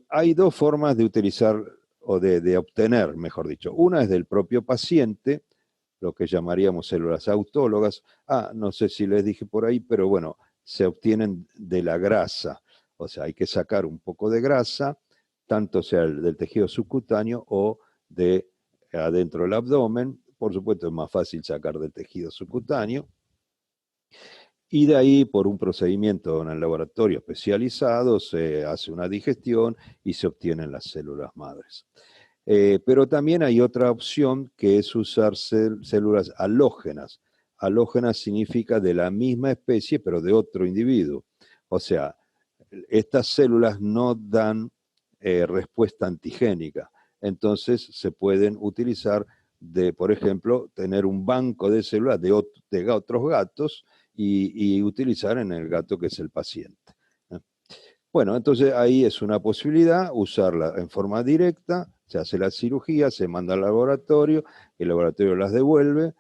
Hay dos formas de utilizar o de obtener, mejor dicho. Una es del propio paciente, lo que llamaríamos células autólogas. No sé si les dije por ahí, pero bueno, se obtienen de la grasa. O sea, hay que sacar un poco de grasa, tanto sea del tejido subcutáneo o de adentro del abdomen. Por supuesto, es más fácil sacar del tejido subcutáneo. Y de ahí, por un procedimiento en el laboratorio especializado, se hace una digestión y se obtienen las células madres. Pero también hay otra opción que es usar células halógenas. Halógenas significa de la misma especie, pero de otro individuo. O sea, estas células no dan respuesta antigénica. Entonces se pueden utilizar por ejemplo, tener un banco de células de otros gatos y utilizar en el gato que es el paciente. Bueno, entonces ahí es una posibilidad usarla en forma directa, se hace la cirugía, se manda al laboratorio, el laboratorio las devuelve,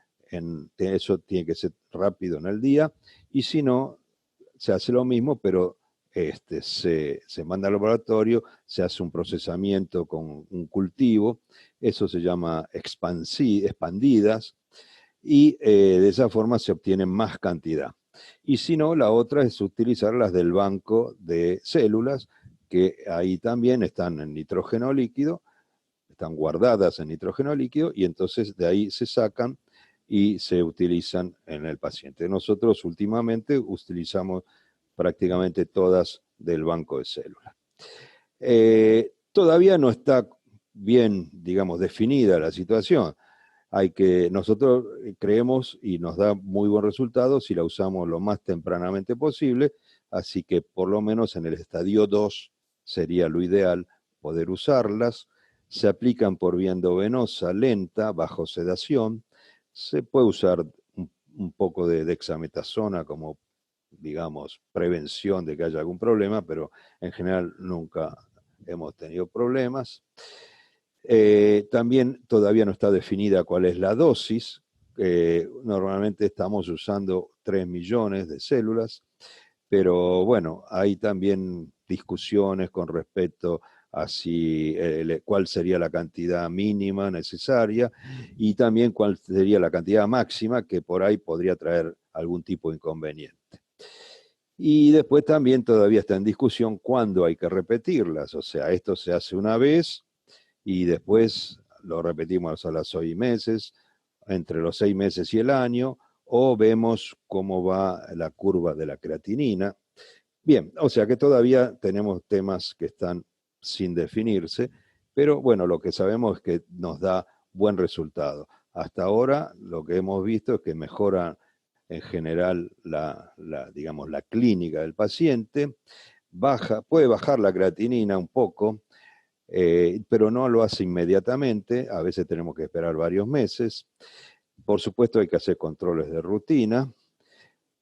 eso tiene que ser rápido en el día, y si no, se hace lo mismo, pero se manda al laboratorio, se hace un procesamiento con un cultivo, eso se llama expandidas, y de esa forma se obtiene más cantidad. Y si no, la otra es utilizar las del banco de células, que ahí también están en nitrógeno líquido, están guardadas en nitrógeno líquido, y entonces de ahí se sacan y se utilizan en el paciente. Nosotros últimamente utilizamos prácticamente todas del banco de células. Todavía no está bien, digamos, definida la situación. Nosotros creemos y nos da muy buen resultado si la usamos lo más tempranamente posible, así que por lo menos en el estadio 2 sería lo ideal poder usarlas. Se aplican por vía endovenosa lenta, bajo sedación. Se puede usar un poco de dexametasona como, digamos, prevención de que haya algún problema, pero en general nunca hemos tenido problemas. También todavía no está definida cuál es la dosis. Normalmente estamos usando 3 millones de células, pero bueno, hay también discusiones con respecto a cuál sería la cantidad mínima necesaria y también cuál sería la cantidad máxima que por ahí podría traer algún tipo de inconveniente. Y después también todavía está en discusión cuándo hay que repetirlas, o sea, esto se hace una vez y después lo repetimos a los 6 meses, entre los 6 meses y el año, o vemos cómo va la curva de la creatinina. Bien, o sea que todavía tenemos temas que están sin definirse, pero bueno, lo que sabemos es que nos da buen resultado. Hasta ahora lo que hemos visto es que mejora en general digamos, la clínica del paciente, puede bajar la creatinina un poco, pero no lo hace inmediatamente, a veces tenemos que esperar varios meses. Por supuesto hay que hacer controles de rutina,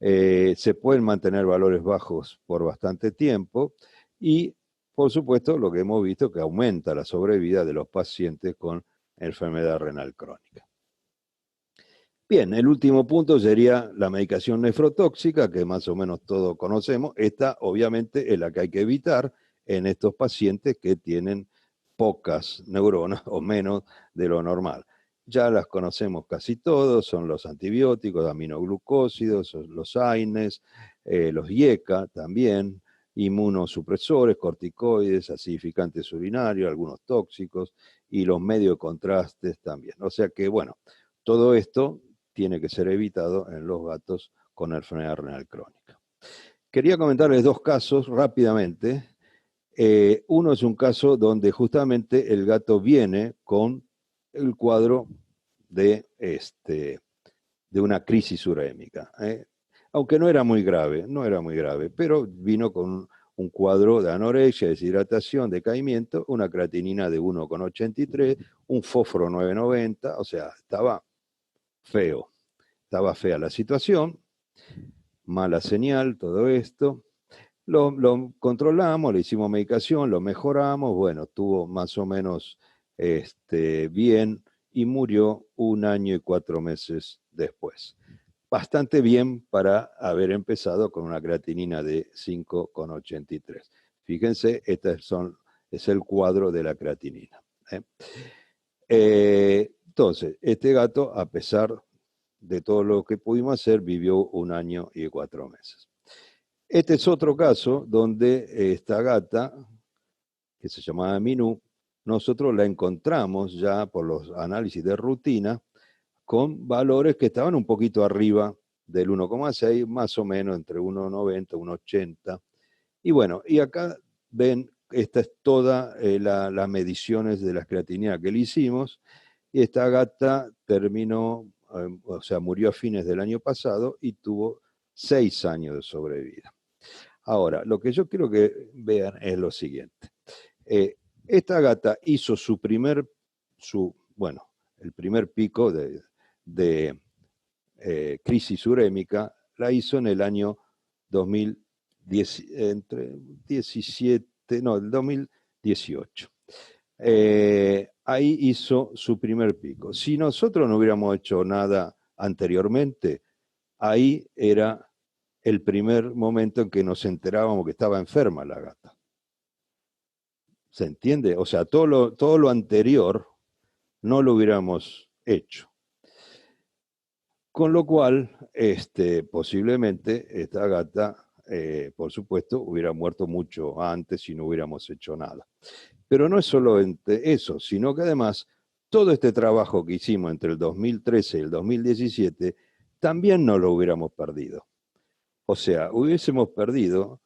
se pueden mantener valores bajos por bastante tiempo y, por supuesto, lo que hemos visto es que aumenta la sobrevida de los pacientes con enfermedad renal crónica. Bien, el último punto sería la medicación nefrotóxica, que más o menos todos conocemos. Esta, obviamente, es la que hay que evitar en estos pacientes que tienen pocas neuronas o menos de lo normal. Ya las conocemos casi todos, son los antibióticos, aminoglucósidos, los AINES, los IECA también, inmunosupresores, corticoides, acidificantes urinarios, algunos tóxicos, y los medios de contrastes también. O sea que, bueno, todo esto tiene que ser evitado en los gatos con enfermedad renal crónica. Quería comentarles 2 casos rápidamente. Uno es un caso donde justamente el gato viene con el cuadro de una crisis urémica. Aunque no era muy grave, pero vino con un cuadro de anorexia, deshidratación, decaimiento, una creatinina de 1,83, un fósforo 990, o sea, estaba fea la situación, mala señal, todo esto. Lo controlamos, le hicimos medicación, lo mejoramos, bueno, estuvo más o menos bien y murió 1 año y 4 meses después. Bastante bien para haber empezado con una creatinina de 5,83. Fíjense, es el cuadro de la creatinina. Entonces, este gato, a pesar de todo lo que pudimos hacer, vivió 1 año y 4 meses. Este es otro caso donde esta gata, que se llamaba Minú, nosotros la encontramos ya por los análisis de rutina con valores que estaban un poquito arriba del 1,6, más o menos entre 1,90 y 1,80. Y bueno, y acá ven, esta es toda las mediciones de la creatinina que le hicimos, y esta gata terminó, o sea, murió a fines del año pasado y tuvo 6 años de sobrevida. Ahora, lo que yo quiero que vean es lo siguiente. Esta gata hizo el primer pico de crisis urémica, la hizo en el año 2010, entre 17, no, el 2018. Ahí hizo su primer pico. Si nosotros no hubiéramos hecho nada anteriormente, ahí era el primer momento en que nos enterábamos que estaba enferma la gata. ¿Se entiende? O sea, todo lo anterior no lo hubiéramos hecho. Con lo cual, posiblemente esta gata, por supuesto, hubiera muerto mucho antes si no hubiéramos hecho nada. Pero no es solo eso, sino que además todo este trabajo que hicimos entre el 2013 y el 2017 también no lo hubiéramos perdido. O sea, hubiésemos perdido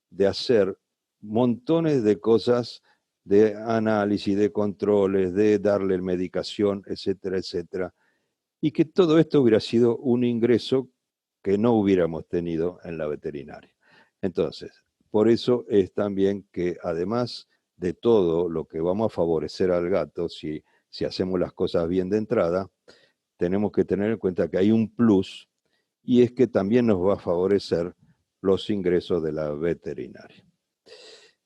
de hacer montones de cosas de análisis, de controles, de darle medicación, etcétera, etcétera, y que todo esto hubiera sido un ingreso que no hubiéramos tenido en la veterinaria. Entonces, por eso es también que además de todo lo que vamos a favorecer al gato, si hacemos las cosas bien de entrada, tenemos que tener en cuenta que hay un plus, y es que también nos va a favorecer los ingresos de la veterinaria.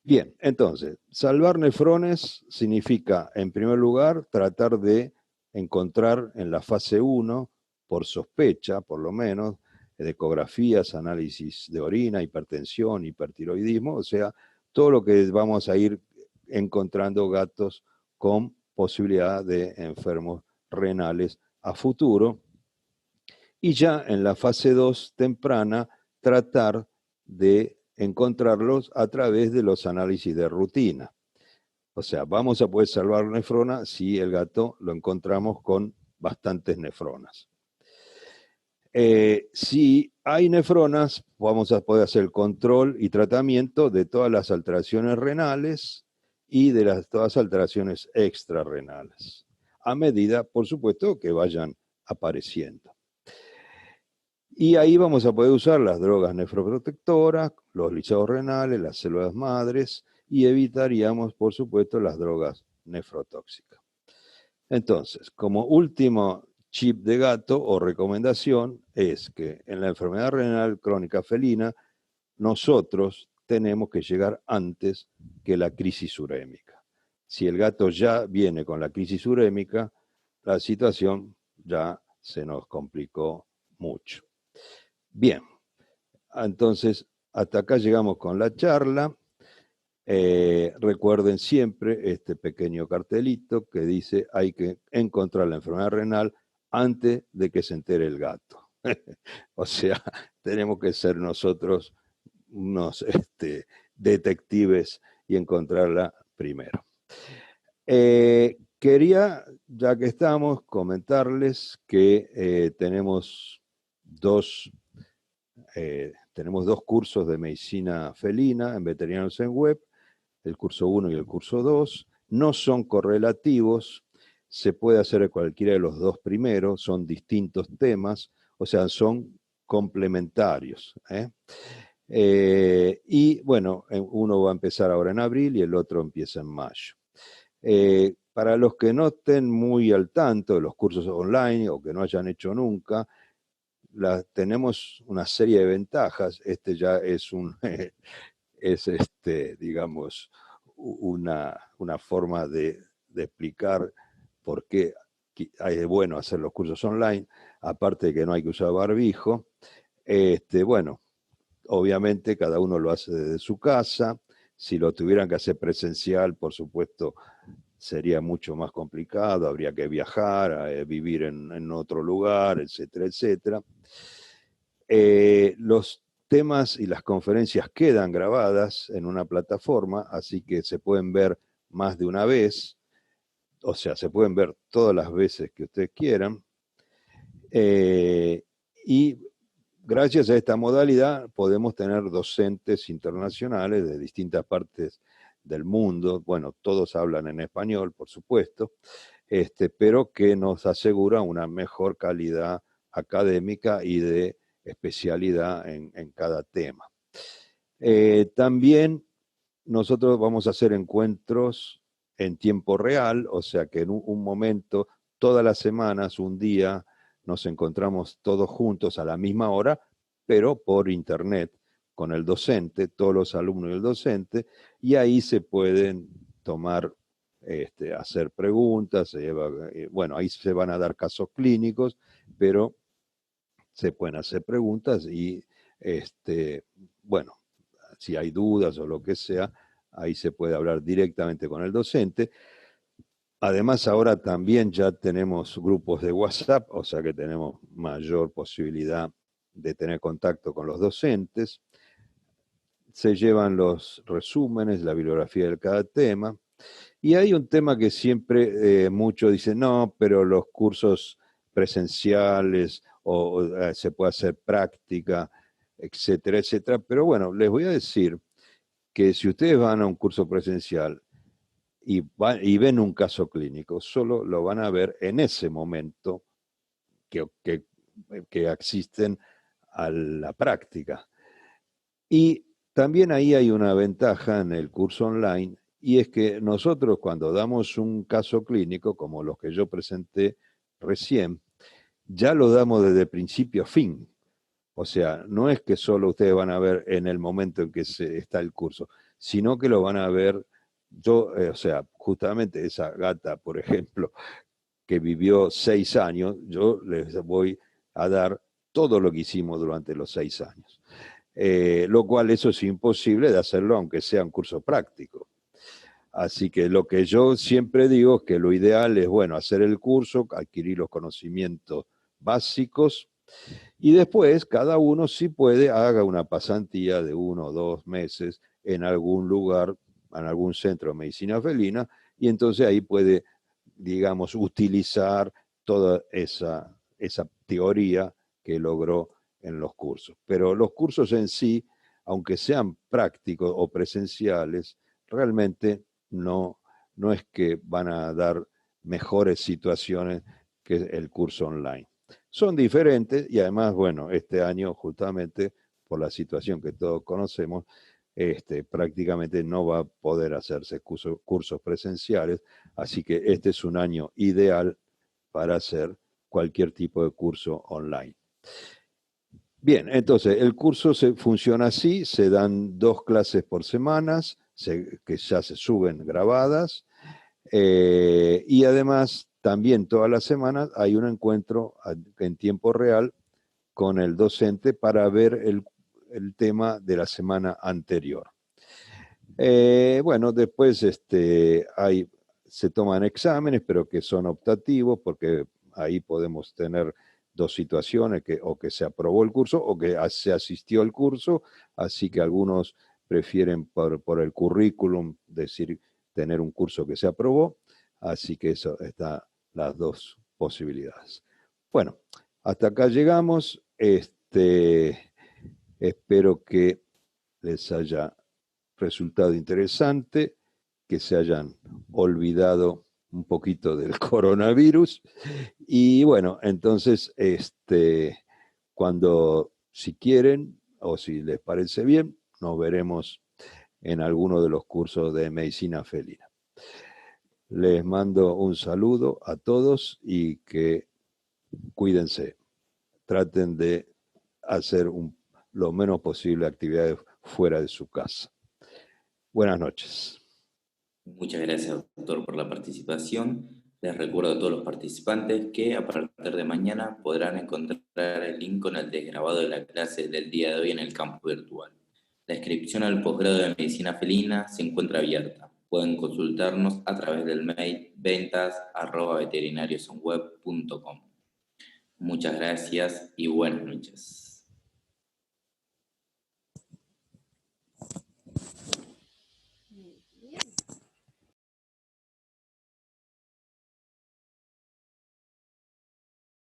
Bien, entonces, salvar nefrones significa, en primer lugar, tratar de encontrar en la fase 1, por sospecha, por lo menos, de ecografías, análisis de orina, hipertensión, hipertiroidismo, o sea, todo lo que vamos a ir encontrando gatos con posibilidad de enfermos renales a futuro. Y ya en la fase 2 temprana, tratar de encontrarlos a través de los análisis de rutina. O sea, vamos a poder salvar nefrona si el gato lo encontramos con bastantes nefronas. Si hay nefronas, vamos a poder hacer el control y tratamiento de todas las alteraciones renales y de todas las alteraciones extrarrenales, a medida, por supuesto, que vayan apareciendo. Y ahí vamos a poder usar las drogas nefroprotectoras, los lisados renales, las células madres, y evitaríamos, por supuesto, las drogas nefrotóxicas. Entonces, como último chip de gato o recomendación es que en la enfermedad renal crónica felina nosotros tenemos que llegar antes que la crisis urémica. Si el gato ya viene con la crisis urémica, la situación ya se nos complicó mucho. Bien, entonces hasta acá llegamos con la charla. Recuerden siempre este pequeño cartelito que dice hay que encontrar la enfermedad renal antes de que se entere el gato. O sea, tenemos que ser nosotros unos detectives y encontrarla primero. Quería, ya que estamos, comentarles que tenemos dos cursos de medicina felina en Veterinarios en Web, el curso 1 y el curso 2. No son correlativos, se puede hacer cualquiera de los dos primeros, son distintos temas, o sea, son complementarios. Y bueno, uno va a empezar ahora en abril y el otro empieza en mayo. Para los que no estén muy al tanto de los cursos online o que no hayan hecho nunca, tenemos una serie de ventajas. Este ya es digamos, una forma de explicar por qué es bueno hacer los cursos online, aparte de que no hay que usar barbijo. Bueno, obviamente cada uno lo hace desde su casa. Si lo tuvieran que hacer presencial, por supuesto, sería mucho más complicado, habría que viajar, vivir en otro lugar, etcétera, etcétera. Los temas y las conferencias quedan grabadas en una plataforma, así que se pueden ver más de una vez, o sea, se pueden ver todas las veces que ustedes quieran. Y gracias a esta modalidad podemos tener docentes internacionales de distintas partes del mundo, bueno, todos hablan en español, por supuesto, pero que nos asegura una mejor calidad académica y de especialidad en cada tema. También nosotros vamos a hacer encuentros en tiempo real, o sea que en un momento, todas las semanas, un día, nos encontramos todos juntos a la misma hora, pero por internet, con el docente, todos los alumnos y el docente, y ahí se pueden tomar, hacer preguntas, bueno, ahí se van a dar casos clínicos, pero se pueden hacer preguntas y, bueno, si hay dudas o lo que sea, ahí se puede hablar directamente con el docente. Además, ahora también ya tenemos grupos de WhatsApp, o sea que tenemos mayor posibilidad de tener contacto con los docentes. Se llevan los resúmenes, la bibliografía de cada tema. Y hay un tema que siempre muchos dicen, no, pero los cursos presenciales o se puede hacer práctica, etcétera, etcétera. Pero bueno, les voy a decir que si ustedes van a un curso presencial y ven un caso clínico, solo lo van a ver en ese momento que asisten a la práctica. Y también ahí hay una ventaja en el curso online, y es que nosotros cuando damos un caso clínico, como los que yo presenté recién, ya lo damos desde principio a fin. O sea, no es que solo ustedes van a ver en el momento en que está el curso, sino que lo van a ver, o sea, justamente esa gata, por ejemplo, que vivió 6 años, yo les voy a dar todo lo que hicimos durante los 6 años. Lo cual eso es imposible de hacerlo aunque sea un curso práctico. Así que lo que yo siempre digo es que lo ideal es, bueno, hacer el curso, adquirir los conocimientos básicos y después cada uno si puede haga una pasantía de 1 o 2 meses en algún lugar, en algún centro de medicina felina y entonces ahí puede, digamos, utilizar toda esa teoría que logró en los cursos. Pero los cursos en sí, aunque sean prácticos o presenciales, realmente no es que van a dar mejores situaciones que el curso online. Son diferentes y además, bueno, este año justamente por la situación que todos conocemos, prácticamente no va a poder hacerse cursos presenciales, así que este es un año ideal para hacer cualquier tipo de curso online. Bien, entonces el curso funciona así, se dan 2 clases por semana, que ya se suben grabadas, y además también todas las semanas hay un encuentro en tiempo real con el docente para ver el tema de la semana anterior. Bueno, después se toman exámenes, pero que son optativos, porque ahí podemos tener 2 situaciones, o que se aprobó el curso o que se asistió al curso, así que algunos prefieren por el currículum decir tener un curso que se aprobó, así que eso está las 2 posibilidades. Bueno, hasta acá llegamos. Espero que les haya resultado interesante, que se hayan olvidado un poquito del coronavirus. Y bueno, entonces, si quieren o si les parece bien, nos veremos en alguno de los cursos de medicina felina. Les mando un saludo a todos y que cuídense. Traten de hacer lo menos posible actividades fuera de su casa. Buenas noches. Muchas gracias, doctor, por la participación. Les recuerdo a todos los participantes que a partir de mañana podrán encontrar el link con el desgrabado de la clase del día de hoy en el campus virtual. La inscripción al posgrado de medicina felina se encuentra abierta. Pueden consultarnos a través del mail ventas@veterinariosonweb.com. Muchas gracias y buenas noches.